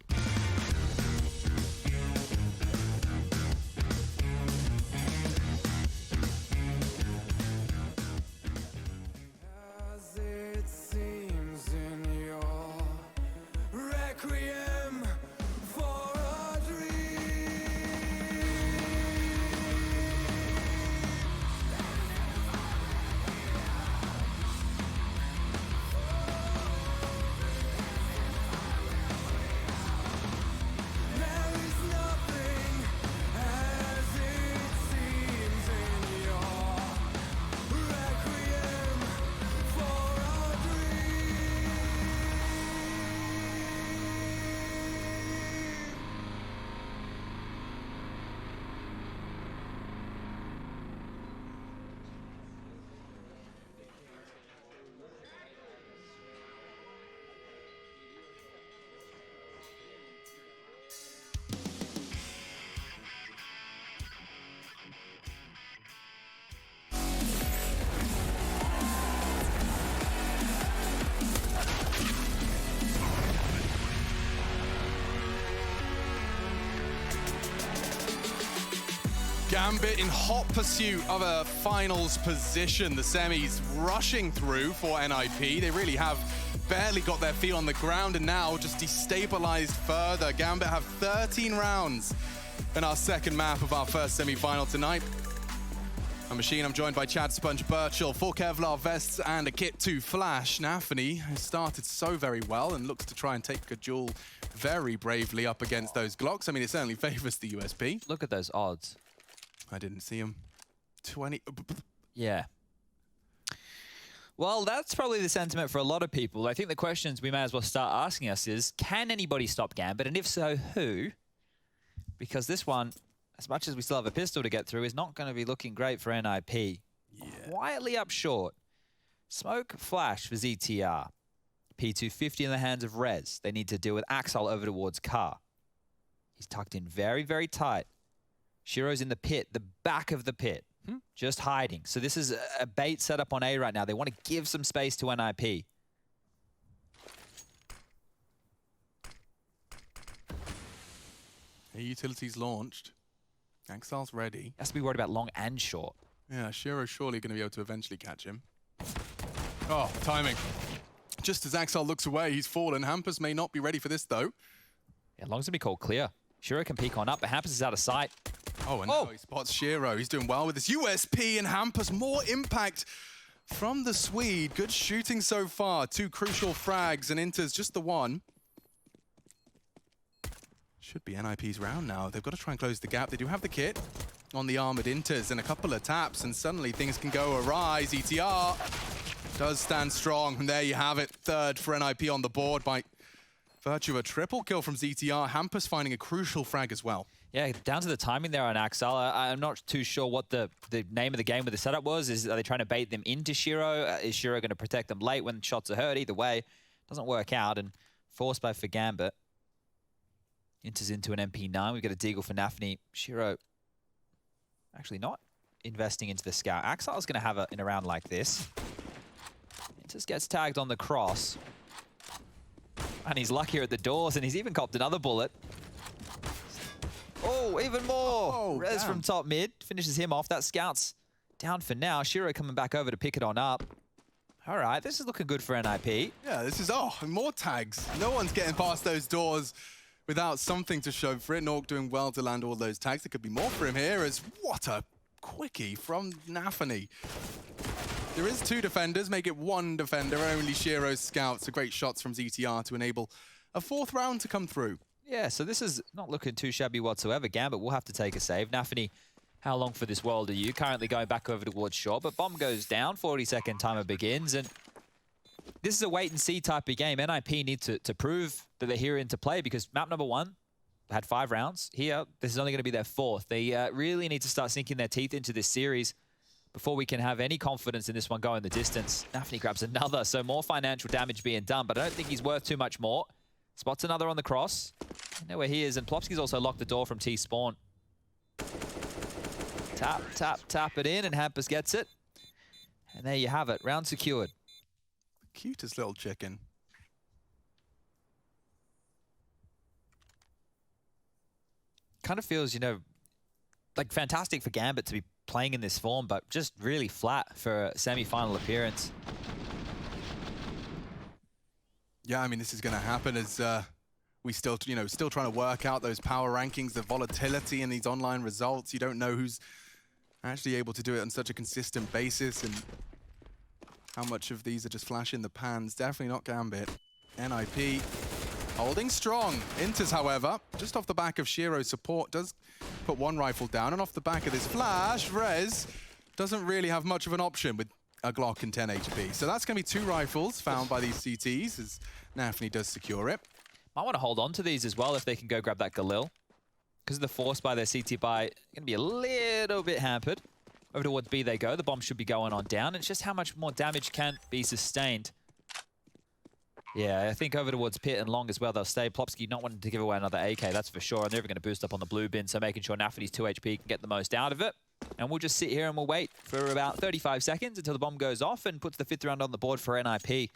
Gambit in hot pursuit of a finals position. The semis rushing through for NIP. They really have barely got their feet on the ground and now just destabilized further. Gambit have 13 rounds in our second map of our first semi-final tonight. I'm Machine, I'm joined by Chad Sponge Birchall, 4 Kevlar vests and a kit to flash. Nafany has started so very well and looks to try and take a duel very bravely up against those Glocks. I mean, it certainly favors the USP. Look at those odds. I didn't see him. 20. Yeah. Well, that's probably the sentiment for a lot of people. I think the questions we may as well start asking us is, can anybody stop Gambit? And if so, who? Because this one, as much as we still have a pistol to get through, is not going to be looking great for NIP. Yeah. Quietly up short. Smoke Flash for ZTR. P250 in the hands of Rez. They need to deal with Axel over towards Car. He's tucked in very, very tight. syrso's in the pit, the back of the pit, just hiding. So this is a bait set up on A right now. They want to give some space to NIP. Utilities launched. Axel's ready. Has to be worried about long and short. Yeah, syrso's surely going to be able to eventually catch him. Oh, timing. Just as Axel looks away, he's fallen. Hampus may not be ready for this, though. Yeah, long as it be called clear. syrso can peek on up, but Hampus is out of sight. Oh, and now he spots syrso. He's doing well with his USP, and Hampus, more impact from the Swede. Good shooting so far. 2 crucial frags, and Inter's just the one. Should be NIP's round now. They've got to try and close the gap. They do have the kit on the armored Inters and a couple of taps, and suddenly things can go awry. ETR does stand strong, and there you have it. Third for NIP on the board by virtue of a triple kill from ZTR. Hampus finding a crucial frag as well. Yeah, down to the timing there on Axel. I'm not too sure what the name of the game with the setup was. Are they trying to bait them into syrso? Is syrso going to protect them late when shots are heard? Either way, doesn't work out. And force by for Gambit. Enters into an MP9. We've got a deagle for Nafany. syrso actually not investing into the scout. Axel's going to have it in a round like this. It just gets tagged on the cross. And he's luckier at the doors, and he's even copped another bullet. Oh, even more! Oh, Rez from top mid finishes him off. That scout's down for now. syrso coming back over to pick it on up. All right, this is looking good for NIP. Yeah, this is, more tags. No one's getting past those doors without something to show for it. nawwk doing well to land all those tags. There could be more for him here, as what a quickie from Nafany. There is 2 defenders, make it 1 defender, only syrso's scouts. Great shots from ZTR to enable a 4th round to come through. Yeah, so this is not looking too shabby whatsoever. Gambit will have to take a save. Nafany, how long for this world are you? Currently going back over towards short, but bomb goes down, 40-second timer begins, and this is a wait-and-see type of game. NIP need to prove that they're here into play, because map number 1 had 5 rounds. Here, this is only going to be their 4th. They really need to start sinking their teeth into this series before we can have any confidence in this one going the distance. Nafany grabs another, so more financial damage being done, but I don't think he's worth too much more. Spots another on the cross. I know where he is, and plopski's also locked the door from T-spawn. Tap, tap, tap it in, and Hampus gets it. And there you have it, round secured. Cutest little chicken. Kind of feels, you know, like fantastic for Gambit to be playing in this form, but just really flat for a semi-final appearance. Yeah, I mean, this is going to happen as we still trying to work out those power rankings, the volatility in these online results. You don't know who's actually able to do it on such a consistent basis, and how much of these are just flash in the pans. Definitely not Gambit. NIP holding strong. Inters, however, just off the back of syrso's support, does put 1 rifle down, and off the back of this flash, Rez doesn't really have much of an option with a Glock and 10 HP. So that's going to be 2 rifles found by these CTs as Nafany does secure it. Might want to hold on to these as well if they can go grab that Galil. Because of the force by their CT buy, going to be a little bit hampered. Over towards B they go. The bomb should be going on down. It's just how much more damage can be sustained. Yeah, I think over towards pit and long as well, they'll stay. plopski not wanting to give away another AK, that's for sure. And they're even going to boost up on the blue bin, so making sure Nafany's 2 HP can get the most out of it. And we'll just sit here and we'll wait for about 35 seconds until the bomb goes off and puts the 5th round on the board for NIP.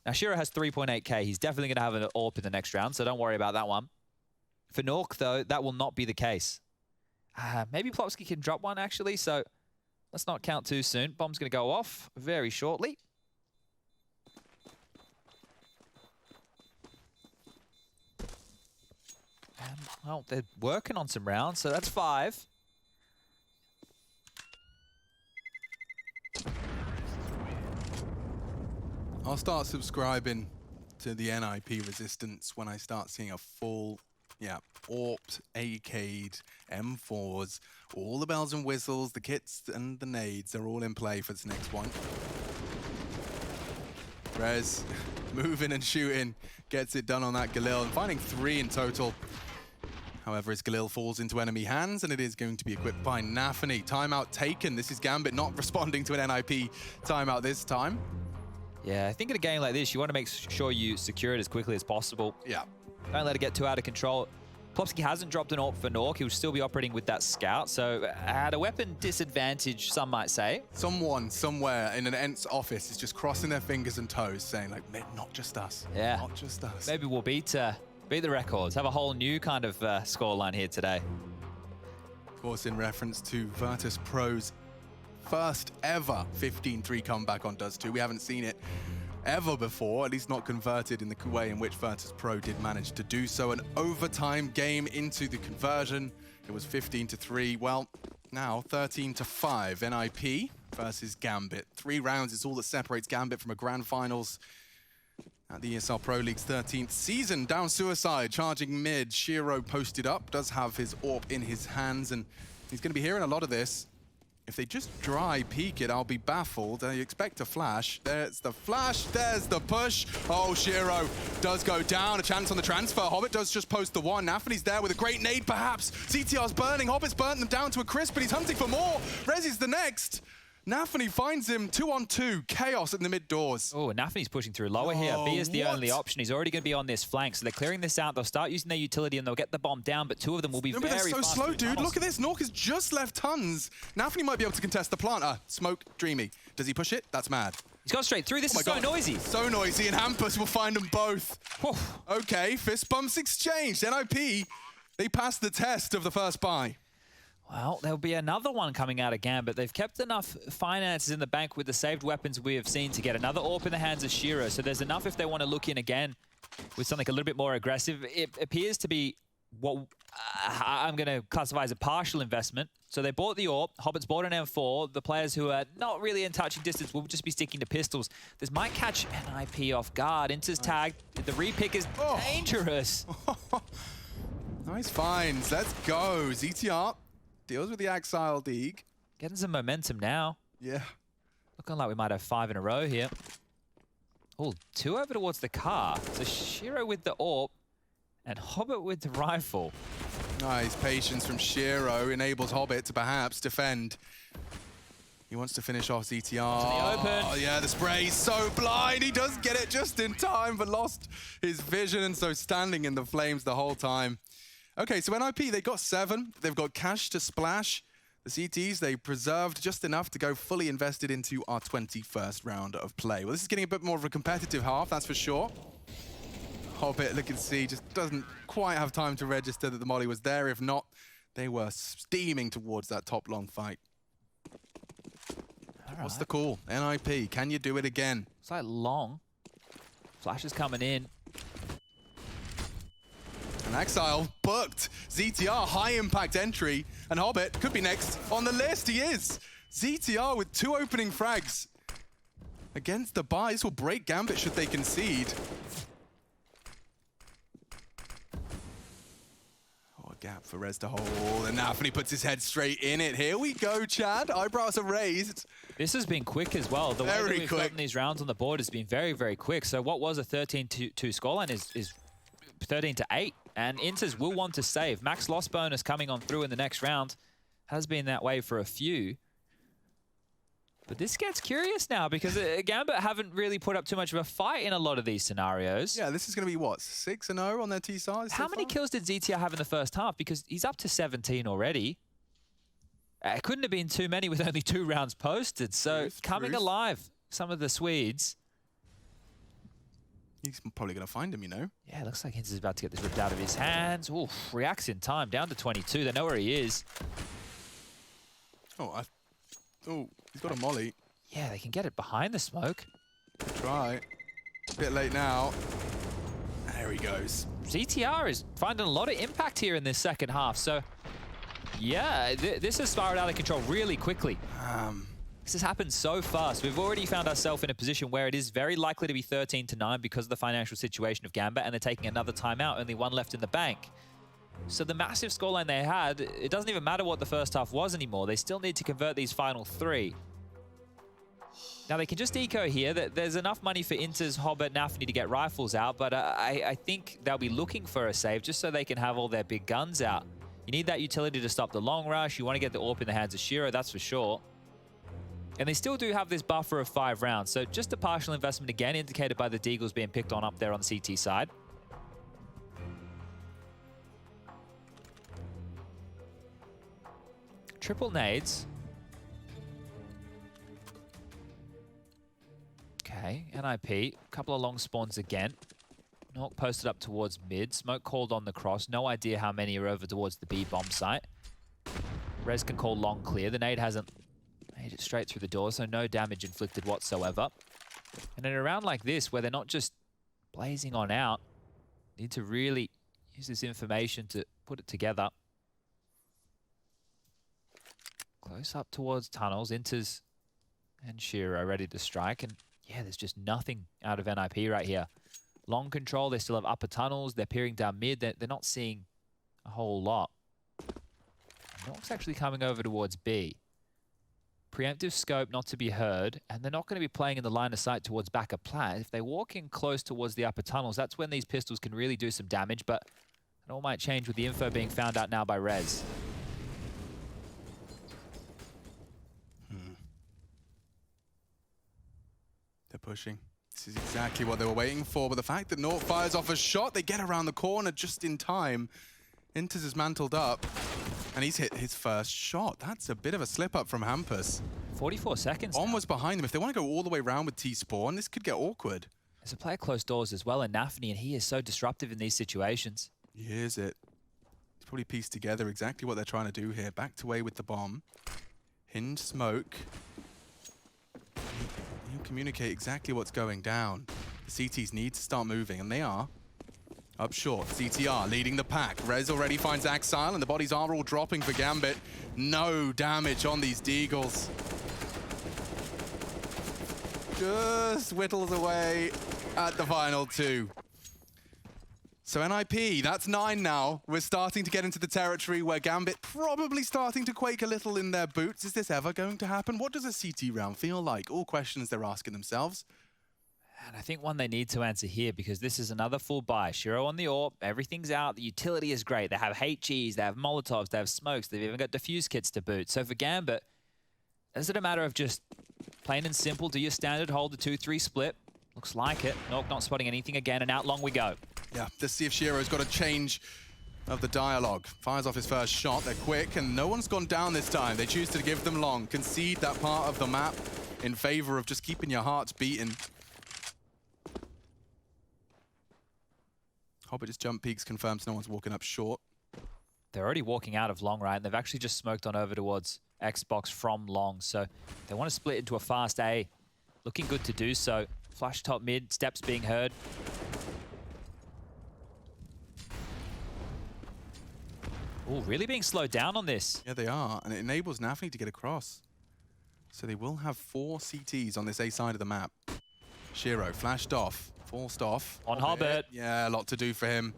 Now, syrso has 3.8k. He's definitely going to have an AWP in the next round, so don't worry about that one. For nawwk, though, that will not be the case. Maybe plopsky can drop one, actually, so let's not count too soon. Bomb's going to go off very shortly. And, well, they're working on some rounds, so that's 5. I'll start subscribing to the NIP resistance when I start seeing a full, AWP, ACA'd, M4s, all the bells and whistles, the kits and the nades are all in play for this next one. Brehze moving and shooting, gets it done on that Galil, and finding 3 in total. However, as Galil falls into enemy hands, and it is going to be equipped by nawwk. Timeout taken. This is Gambit not responding to an NIP timeout this time. Yeah, I think in a game like this, you want to make sure you secure it as quickly as possible. Yeah. Don't let it get too out of control. plopsky hasn't dropped an AWP for nawwk. He'll still be operating with that scout, so at a weapon disadvantage, some might say. Someone somewhere in an Ent's office is just crossing their fingers and toes, saying like, not just us. Yeah. Not just us. Maybe we'll beat the records, have a whole new kind of scoreline here today. Of course, in reference to Virtus.pro's first ever 15-3 comeback on dust2. We haven't seen it ever before, at least not converted in the way in which Virtus.pro did manage to do so. An overtime game into the conversion. It was 15-3. Well, now 13-5. NIP versus Gambit. 3 rounds is all that separates Gambit from a grand finals at the ESL Pro League's 13th season. Down suicide, charging mid. Shiro posted up, does have his AWP in his hands, and he's going to be hearing a lot of this. If they just dry peek it, I'll be baffled. You expect a flash. There's the flash. There's the push. Oh, Shiro does go down. A chance on the transfer. Hobbit does just post the one. nawwk's there with a great nade, perhaps. CTR's burning. Hobbit's burnt them down to a crisp, but he's hunting for more. Rezi's the next. nawwk finds him 2-on-2. Chaos in the mid doors. Oh, nawwk's pushing through lower here. B is the only option. He's already going to be on this flank, so they're clearing this out. They'll start using their utility and they'll get the bomb down, but 2 of them will be very fast. They're so slow, dude. Look at this. nawwk has just left tons. nawwk might be able to contest the planter. Smoke, dreamy. Does he push it? That's mad. He's gone straight through. This is so noisy. So noisy, and Hampus will find them both. Okay, fist bumps exchanged. NIP, they passed the test of the first buy. Well, there'll be another one coming out of Gambit. They've kept enough finances in the bank with the saved weapons we have seen to get another AWP in the hands of Shiro. So there's enough if they want to look in again with something a little bit more aggressive. It appears to be what I'm going to classify as a partial investment. So they bought the AWP. Hobbit's bought an M4. The players who are not really in touching distance will just be sticking to pistols. This might catch NIP off guard. Inter's tagged. The repick is dangerous. Nice finds. Let's go. ZTR deals with the Axile Deeg. Getting some momentum now. Yeah. Looking like we might have 5 in a row here. Oh, 2 over towards the car. So Shiro with the AWP and Hobbit with the rifle. Nice patience from Shiro enables Hobbit to perhaps defend. He wants to finish off ZTR. To the open. Oh yeah, the spray's so blind. He does get it just in time, but lost his vision, and so standing in the flames the whole time. Okay, so NIP, they got 7. They've got cash to splash. The CTs, they preserved just enough to go fully invested into our 21st round of play. Well, this is getting a bit more of a competitive half, that's for sure. Hobbit, look and see, just doesn't quite have time to register that the molly was there. If not, they were steaming towards that top long fight. What's the call? NIP, can you do it again? It's like long. Flash is coming in. And Axile booked. ZTR, high impact entry. And Hobbit could be next on the list. He is. ZTR with 2 opening frags against the buy. This will break Gambit should they concede. Oh, a gap for Rez to hold. And nawwk puts his head straight in it. Here we go, Chad. Eyebrows are raised. This has been quick as well. The way that we've gotten these rounds on the board has been very, very quick. So what was a 13-2 scoreline is 13-8. And Inters will want to save. Max loss bonus coming on through in the next round. Has been that way for a few. But this gets curious now because Gambit haven't really put up too much of a fight in a lot of these scenarios. Yeah, this is going to be what, 6-0 on their T-SARs? How many kills did ZTR have in the first half? Because he's up to 17 already. It couldn't have been too many with only 2 rounds posted. So coming alive, some of the Swedes. He's probably going to find him, you know? Yeah, looks like Hinz is about to get this ripped out of his hands. Oof, reacts in time, down to 22. They know where he is. Oh, he's got a molly. Yeah, they can get it behind the smoke. Try. A bit late now. There he goes. ZTR is finding a lot of impact here in this second half. So, yeah, this has spiraled out of control really quickly. This has happened so fast. We've already found ourselves in a position where it is very likely to be 13-9 because of the financial situation of Gambit, and they're taking another timeout, only one left in the bank. So the massive scoreline they had, it doesn't even matter what the first half was anymore. They still need to convert these final 3. Now, they can just eco here. There's enough money for Inters, Hobbit, Nafny to get rifles out, but I think they'll be looking for a save just so they can have all their big guns out. You need that utility to stop the long rush. You want to get the AWP in the hands of shiro, that's for sure. And they still do have this buffer of 5 rounds, so just a partial investment again, indicated by the Deagles being picked on up there on the CT side. Triple nades. Okay, NIP, a couple of long spawns again. nawwk posted up towards mid. Smoke called on the cross. No idea how many are over towards the B bomb site. Rez can call long clear. The nade hasn't made it straight through the door, so no damage inflicted whatsoever. And in a round like this, where they're not just blazing on out, need to really use this information to put it together. Close up towards tunnels. Inters and shiro ready to strike. And yeah, there's just nothing out of NIP right here. Long control, they still have upper tunnels. They're peering down mid. They're not seeing a whole lot. nawwk's actually coming over towards B. Preemptive scope not to be heard, and they're not going to be playing in the line of sight towards back of plat. If they walk in close towards the upper tunnels, that's when these pistols can really do some damage, but it all might change with the info being found out now by Rez. They're pushing. This is exactly what they were waiting for, but the fact that nawwk fires off a shot, they get around the corner just in time. Inters is mantled up, and he's hit his first shot. That's a bit of a slip-up from Hampus. 44 seconds On now. was behind them. If they want to go all the way around with T-Spawn, this could get awkward. There's a player close doors as well in Nafny, and he is so disruptive in these situations. Here's it. He's probably pieced together exactly what they're trying to do here. Backed away with the bomb. Hinge smoke. He'll communicate exactly what's going down. The CTs need to start moving, and they are. Up short, CTR leading the pack. Rez already finds Axile, and the bodies are all dropping for Gambit. No damage on these Deagles. Just whittles away at the final 2. So NIP, that's 9 now. We're starting to get into the territory where Gambit probably starting to quake a little in their boots. Is this ever going to happen? What does a CT round feel like? All questions they're asking themselves. And I think one they need to answer here, because this is another full buy. Shiro on the AWP, everything's out. The utility is great. They have HEs, they have Molotovs, they have smokes. They've even got defuse kits to boot. So for Gambit, is it a matter of just plain and simple, do your standard hold the 2-3 split? Looks like it. nawwk not spotting anything again, and out long we go. Yeah, let's see if Shiro's got a change of the dialogue. Fires off his first shot. They're quick, and no one's gone down this time. They choose to give them long. Concede that part of the map in favor of just keeping your hearts beating. Hobbit just jump peaks, confirms no one's walking up short. They're already walking out of long, right? And they've actually just smoked on over towards Xbox from long. So they want to split into a fast A. Looking good to do so. Flash top mid, steps being heard. Oh, really being slowed down on this. Yeah, they are, and it enables Nafny to get across. So they will have 4 CTs on this A side of the map. Shiro flashed off, forced off. On Hobbit. Yeah, a lot to do for him.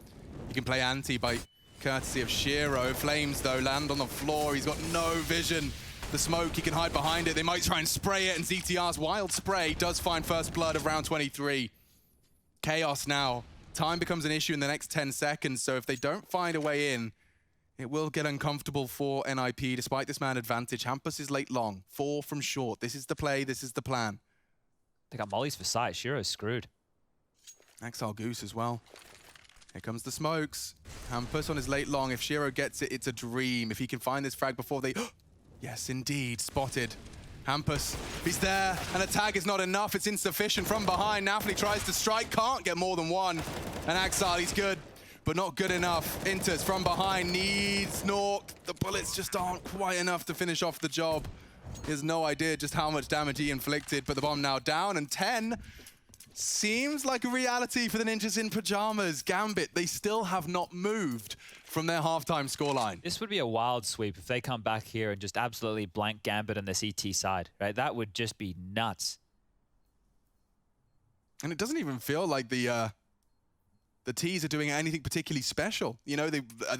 He can play anti by courtesy of Shiro. Flames, though, land on the floor. He's got no vision. The smoke, he can hide behind it. They might try and spray it, and ZTR's wild spray does find first blood of round 23. Chaos now. Time becomes an issue in the next 10 seconds, so if they don't find a way in, it will get uncomfortable for NIP despite this man advantage. Hampus is late long, 4 from short. This is the play, this is the plan. They got mollies for sight. Shiro's screwed. Axile Goose as well. Here comes the smokes. Hampus on his late long. If Shiro gets it, it's a dream. If he can find this frag before they... Yes, indeed, spotted. Hampus, he's there, and a tag is not enough. It's insufficient from behind. nawwk tries to strike, can't get more than one. And jaCkz, he's good, but not good enough. Enters from behind, needs nawwk. The bullets just aren't quite enough to finish off the job. He has no idea just how much damage he inflicted, but the bomb now down, and 10 seems like a reality for the Ninjas in Pajamas. Gambit, they still have not moved from their halftime scoreline. This would be a wild sweep if they come back here and just absolutely blank Gambit on the CT side, right? That would just be nuts. And it doesn't even feel like the T's are doing anything particularly special. You know,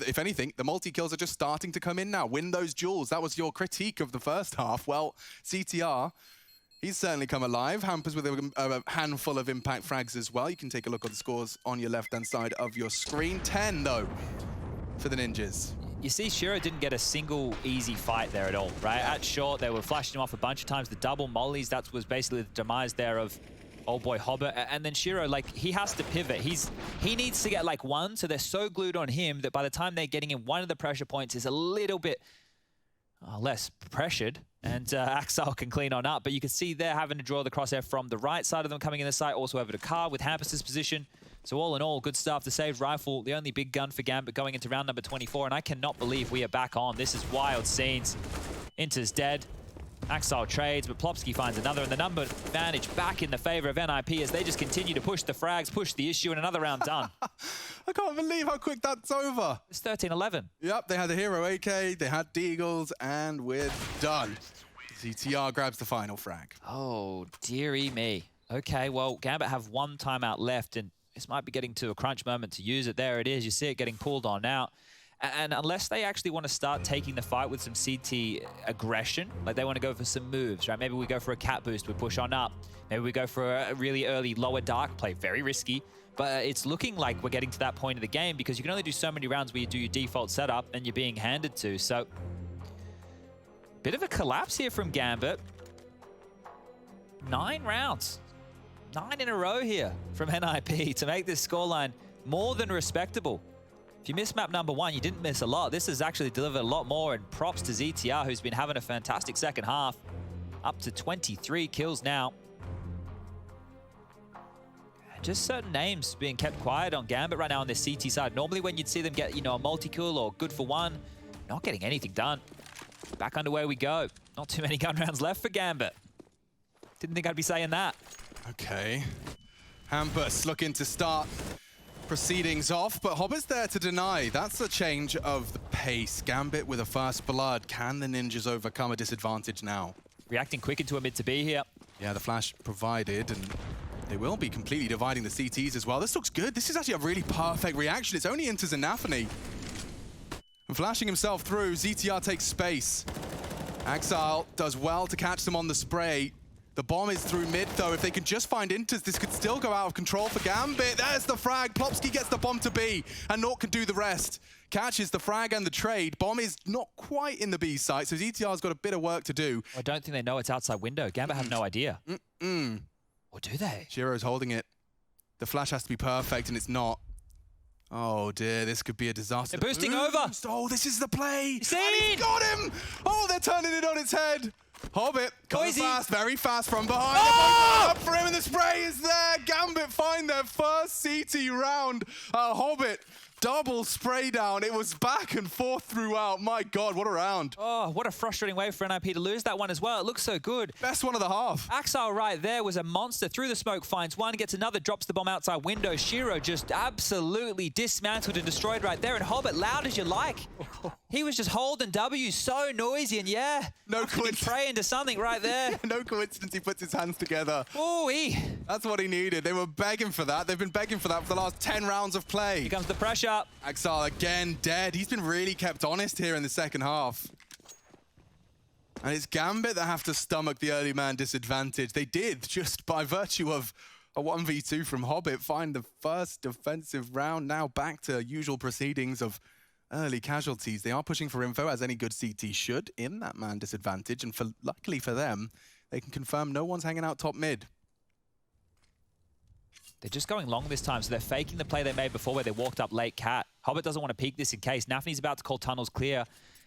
if anything, the multi-kills are just starting to come in now. Win those duels. That was your critique of the first half. Well, CTR, he's certainly come alive. Hampers with a handful of impact frags as well. You can take a look at the scores on your left-hand side of your screen. 10, though, for the Ninjas. You see, syrson didn't get a single easy fight there at all, right? At short, they were flashing him off a bunch of times. The double mollies, that was basically the demise there of old boy Hobbit. And then syrson, like, he has to pivot. He needs to get, like, one, so they're so glued on him that by the time they're getting in, one of the pressure points is a little bit less pressured, and jaCkz can clean on up. But you can see they're having to draw the crosshair from the right side of them coming in the site, also over to Car with Hampus's position. So all in all, good stuff. The saved rifle, the only big gun for Gambit going into round number 24, and I cannot believe we are back on. This is wild scenes. Inter's dead. jaCkz trades, but plopski finds another, and the number advantage back in the favor of NIP as they just continue to push the frags, push the issue, and another round done. I can't believe how quick that's over. It's 13-11. Yep, they had the hero AK, they had Deagles, and we're done. CTR grabs the final frag. Oh, dearie me. Okay, well, Gambit have one timeout left, and this might be getting to a crunch moment to use it. There it is. You see it getting pulled on out. And unless they actually want to start taking the fight with some CT aggression, like they want to go for some moves, right? Maybe we go for a cat boost, we push on up. Maybe we go for a really early lower dark play, very risky. But it's looking like we're getting to that point of the game because you can only do so many rounds where you do your default setup and you're being handed to. So, bit of a collapse here from Gambit. 9 rounds. 9 in a row here from NIP to make this scoreline more than respectable. If you missed map number 1, you didn't miss a lot. This has actually delivered a lot more, and props to ZTR, who's been having a fantastic second half. Up to 23 kills now. Just certain names being kept quiet on Gambit right now on this CT side. Normally when you'd see them get, you know, a multi-kill or good for one, not getting anything done. Back underway we go. Not too many gun rounds left for Gambit. Didn't think I'd be saying that. Okay. Hampus looking to start proceedings off, but Hobbit's there to deny. That's a change of the pace. Gambit with a first blood. Can the Ninjas overcome a disadvantage now? Reacting quick into a mid to B here. Yeah, the flash provided, and they will be completely dividing the CTs as well. This looks good. This is actually a really perfect reaction. It's only Inters and nawwk. And flashing himself through, ZTR takes space. jaCkz does well to catch them on the spray. The bomb is through mid, though. If they can just find Inters, this could still go out of control for Gambit. There's the frag. plopski gets the bomb to B, and nawwk can do the rest. Catches the frag and the trade. Bomb is not quite in the B site, so ZTR's got a bit of work to do. I don't think they know it's outside window. Gambit have no idea. Or do they? syrso's holding it. The flash has to be perfect, and it's not. Oh dear, this could be a disaster. They're boosting over. Oh, this is the play. See? And he's got him. Oh, they're turning it on its head. Hobbit comes fast, very fast from behind. Oh! Up for him, and the spray is there. Gambit find their first CT round. Hobbit double spray down. It was back and forth throughout. My God, what a round. Oh, what a frustrating way for NIP to lose that one as well. It looks so good. Best one of the half. jaCkz right there was a monster. Through the smoke, finds one, gets another, drops the bomb outside window. syrson just absolutely dismantled and destroyed right there. And Hobbit, loud as you like. He was just holding W, so noisy, and yeah. No coincidence. Pray into something right there. No coincidence he puts his hands together. Ooh-wee. That's what he needed. They were begging for that. They've been begging for that for the last 10 rounds of play. Here comes the pressure. jaCkz again dead. He's been really kept honest here in the second half. And it's Gambit that have to stomach the early man disadvantage. They did, just by virtue of a 1v2 from Hobbit, find the first defensive round. Now back to usual proceedings of early casualties. They are pushing for info, as any good CT should, in that man disadvantage. And luckily for them, they can confirm no one's hanging out top mid. They're just going long this time, so they're faking the play they made before where they walked up late cat. Hobbit doesn't want to peek this in case. nawwk's about to call tunnels clear.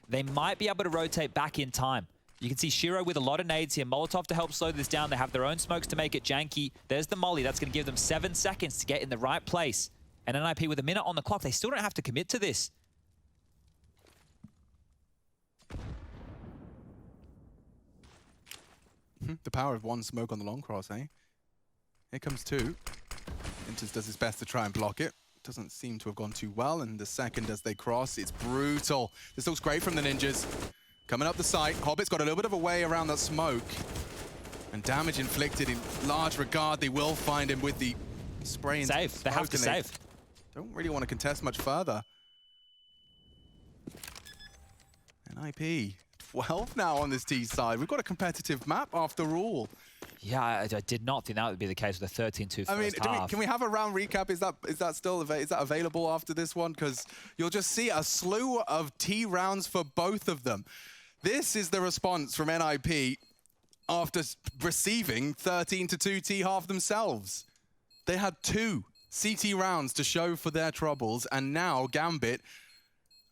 They might be able to rotate back in time. You can see syrson with a lot of nades here. Molotov to help slow this down. They have their own smokes to make it janky. There's the molly. That's going to give them 7 seconds to get in the right place. And NIP with a minute on the clock. They still don't have to commit to this. The power of one smoke on the long cross, eh? Here comes 2. Inters does his best to try and block it. Doesn't seem to have gone too well. And the second as they cross, it's brutal. This looks great from the ninjas. Coming up the site, Hobbit's got a little bit of a way around that smoke. And damage inflicted in large regard. They will find him with the spray. Save. They have to save. Don't really want to contest much further. NIP, 12 now on this T side. We've got a competitive map after all. Yeah, I did not think that would be the case with a 13-2 first half. Can we have a round recap? Is that still available after this one? Because you'll just see a slew of T rounds for both of them. This is the response from NIP after receiving 13-2 T half themselves. They had 2 CT rounds to show for their troubles, and now Gambit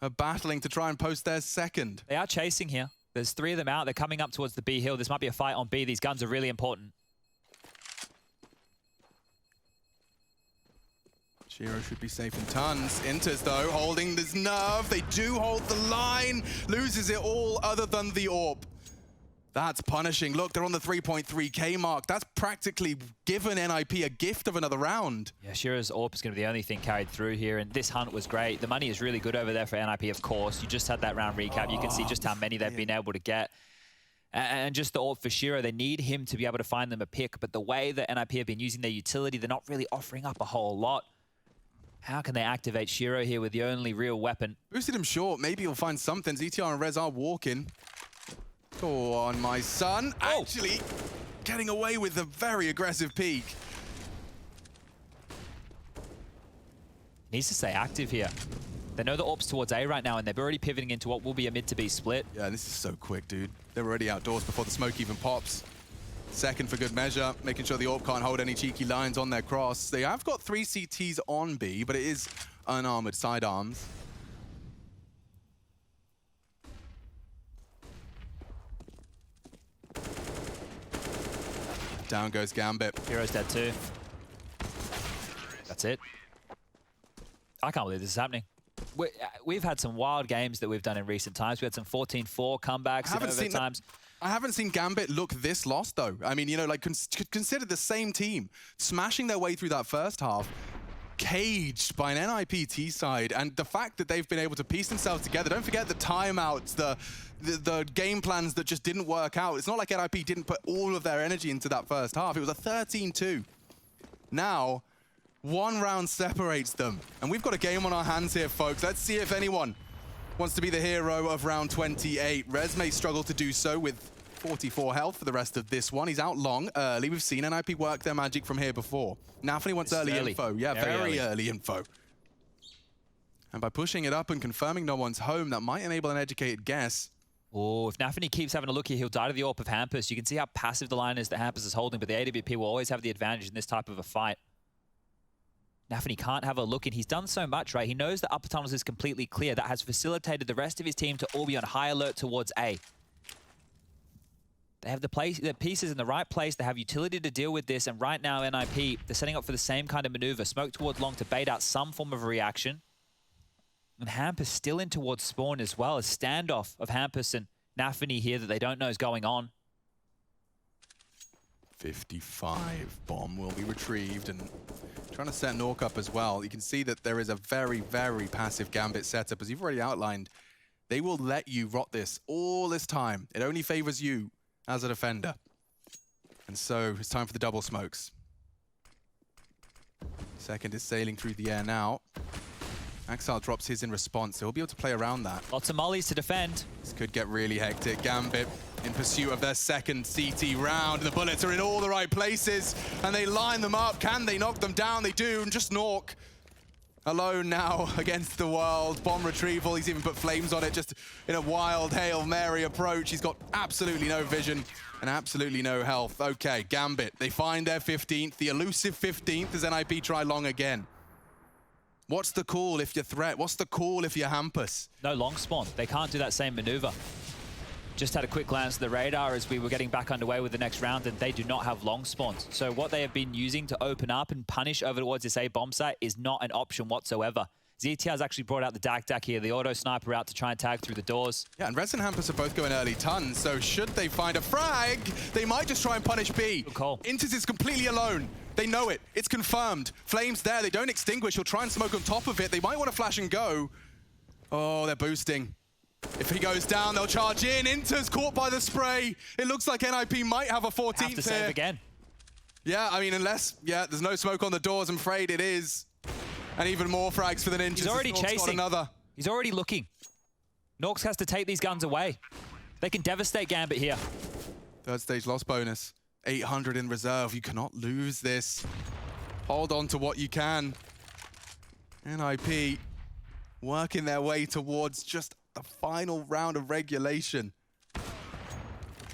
are battling to try and post their second. They are chasing here. There's 3 of them out. They're coming up towards the B hill. This might be a fight on B. These guns are really important. Shiro should be safe in tons. Inters, though, holding this nerve. They do hold the line. Loses it all other than the AWP. That's punishing. Look, they're on the 3.3k mark. That's practically given NIP a gift of another round. Yeah, Shiro's AWP is going to be the only thing carried through here, and this hunt was great. The money is really good over there for NIP, of course. You just had that round recap. You can see just how many they've been able to get. And just the AWP for Shiro, they need him to be able to find them a pick, but the way that NIP have been using their utility, they're not really offering up a whole lot. How can they activate Shiro here with the only real weapon? Boosted him short. Maybe he'll find something. ZTR and Rez are walking. Go on, my son. Oh. Actually, getting away with a very aggressive peek. Needs to stay active here. They know the AWP's towards A right now, and they're already pivoting into what will be a mid to B split. Yeah, this is so quick, dude. They're already outdoors before the smoke even pops. Second for good measure, making sure the AWP can't hold any cheeky lines on their cross. They have got 3 CTs on B, but it is unarmored sidearms. Down goes Gambit. Hero's dead too. That's it. I can't believe this is happening. We've had some wild games that we've done in recent times. We had some 14-4 comebacks in overtimes. I haven't seen Gambit look this lost, though. I mean, you know, like, consider the same team smashing their way through that first half, caged by an NIP T side, and the fact that they've been able to piece themselves together. Don't forget the timeouts, the game plans that just didn't work out. It's not like NIP didn't put all of their energy into that first half. It was a 13-2. Now, 1 round separates them. And we've got a game on our hands here, folks. Let's see if anyone wants to be the hero of round 28. Rez may struggle to do so with 44 health for the rest of this one. He's out long early. We've seen NIP work their magic from here before. Nafany wants early info. Yeah, very early info. And by pushing it up and confirming no one's home, that might enable an educated guess. Oh, if Nafany keeps having a look here, he'll die to the AWP of Hampus. You can see how passive the line is that Hampus is holding, but the AWP will always have the advantage in this type of a fight. Nafany can't have a look in. He's done so much, right? He knows that upper tunnels is completely clear. That has facilitated the rest of his team to all be on high alert towards A. They have the pieces in the right place. They have utility to deal with this. And right now, NIP, they're setting up for the same kind of maneuver. Smoke towards long to bait out some form of a reaction. And Hampus still in towards spawn as well. A standoff of Hampus and Nafany here that they don't know is going on. 55. Bomb will be retrieved, and trying to set nawwk up as well. You can see that there is a very, very passive Gambit setup. As you've already outlined, they will let you rot this all this time. It only favors you as a defender. And so it's time for the double smokes. Second is sailing through the air now. jaCkz drops his in response, so he'll be able to play around that. Lots of mollies to defend. This could get really hectic. Gambit in pursuit of their second CT round. The bullets are in all the right places, and they line them up. Can they knock them down? They do, and just nawwk. Alone now against the world. Bomb retrieval, he's even put flames on it, just in a wild Hail Mary approach. He's got absolutely no vision and absolutely no health. Okay, Gambit, they find their 15th, the elusive 15th as NIP try long again. What's the call if you're threat? What's the call if you're Hampus? No long spawn. They can't do that same maneuver. Just had a quick glance at the radar as we were getting back underway with the next round, and they do not have long spawns. So what they have been using to open up and punish over towards this A bomb site is not an option whatsoever. ZT has actually brought out the jaCkz here, the auto sniper out to try and tag through the doors. Yeah, and Rez and Hampus are both going early tons, so should they find a frag, they might just try and punish B. Good call. Intis is completely alone. They know it. It's confirmed. Flames there. They don't extinguish. He'll try and smoke on top of it. They might want to flash and go. Oh, they're boosting. If he goes down, they'll charge in. Inter's caught by the spray. It looks like NIP might have a 14th Have to save here. again. Yeah, I mean, unless, there's no smoke on the doors, I'm afraid it is. And even more frags for the Ninjas. He's already chasing. Another. He's already looking. nawwk has to take these guns away. They can devastate Gambit here. Third stage loss bonus. 800 in reserve. You cannot lose this. Hold on to what you can. NIP working their way towards just the final round of regulation.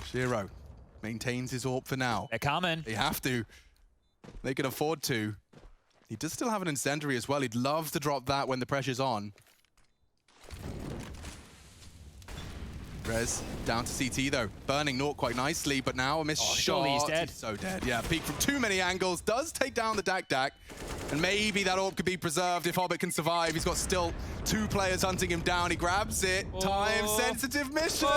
Shiro maintains his AWP for now. They're coming. They have to. They can afford to. He does still have an incendiary as well. He'd love to drop that when the pressure's on. Brehze down to CT though. Burning nawwk quite nicely, but now a missed shot. Surely he's dead. He's so dead. Yeah, peek from too many angles. Does take down the jaCkz. And maybe that AWP could be preserved if Hobbit can survive. He's got still 2 players hunting him down. He grabs it. Time-sensitive mission!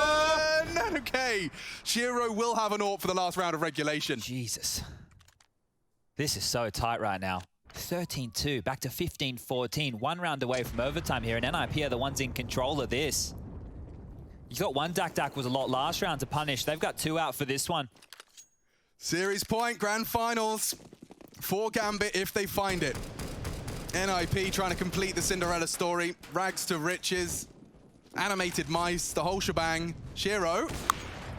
Okay. Shiro will have an AWP for the last round of regulation. Jesus. This is so tight right now. 13-2, back to 15-14. 1 round away from overtime here, and NIP are the ones in control of this. You thought one jaCkz was a lot last round to punish. They've got 2 out for this one. Series point, grand finals for Gambit if they find it. NIP trying to complete the Cinderella story. Rags to riches, animated mice, the whole shebang. Shiro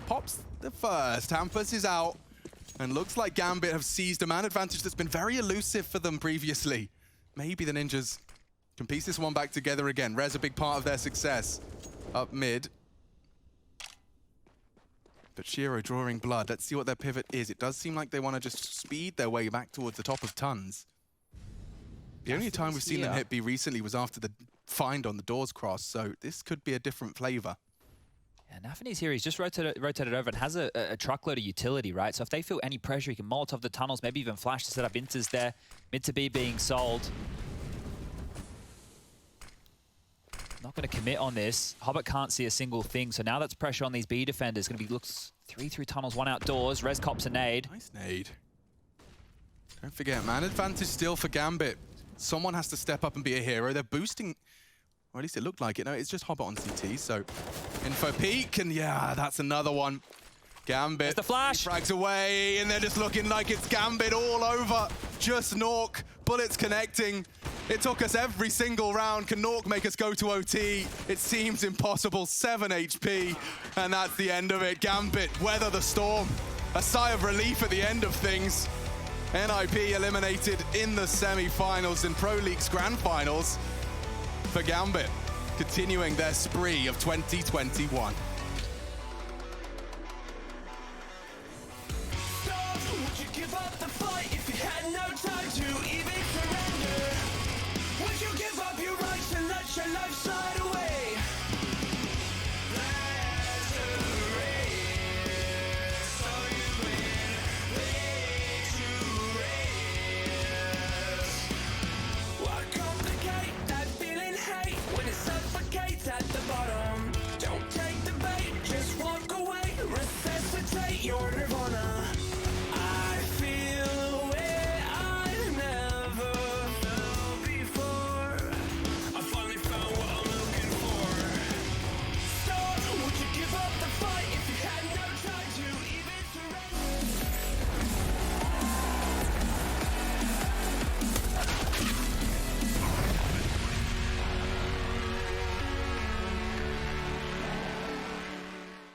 pops the first. Hampus is out. And looks like Gambit have seized a man advantage that's been very elusive for them previously. Maybe the Ninjas can piece this one back together again. Rez a big part of their success. Up mid. But Shiro drawing blood. Let's see what their pivot is. It does seem like they want to just speed their way back towards the top of tons. The only time we've seen them hit B recently was after the find on the doors cross, so this could be a different flavor. Yeah, Nafany's here, he's just rotated over and has a truckload of utility, right? So if they feel any pressure, he can Molotov the tunnels, maybe even flash to set up Inters there. Mid to B being sold. Not going to commit on this. Hobbit can't see a single thing, so now that's pressure on these B defenders. Going to be looks 3 through tunnels, 1 outdoors. Rez cops a nade. Nice nade. Don't forget, man advantage still for Gambit. Someone has to step up and be a hero. They're boosting, or at least it looked like it. No, it's just Hobbit on CT, so info peek, and yeah, that's another one. Gambit. There's the flash. Frags away, and they're just looking like it's Gambit all over. Just nawwk. Bullets connecting. It took us every single round. Can nawwk make us go to OT? It seems impossible. 7 HP, and that's the end of it. Gambit weather the storm. A sigh of relief at the end of things. NIP eliminated in the semi-finals and Pro League's grand finals for Gambit, continuing their spree of 2021.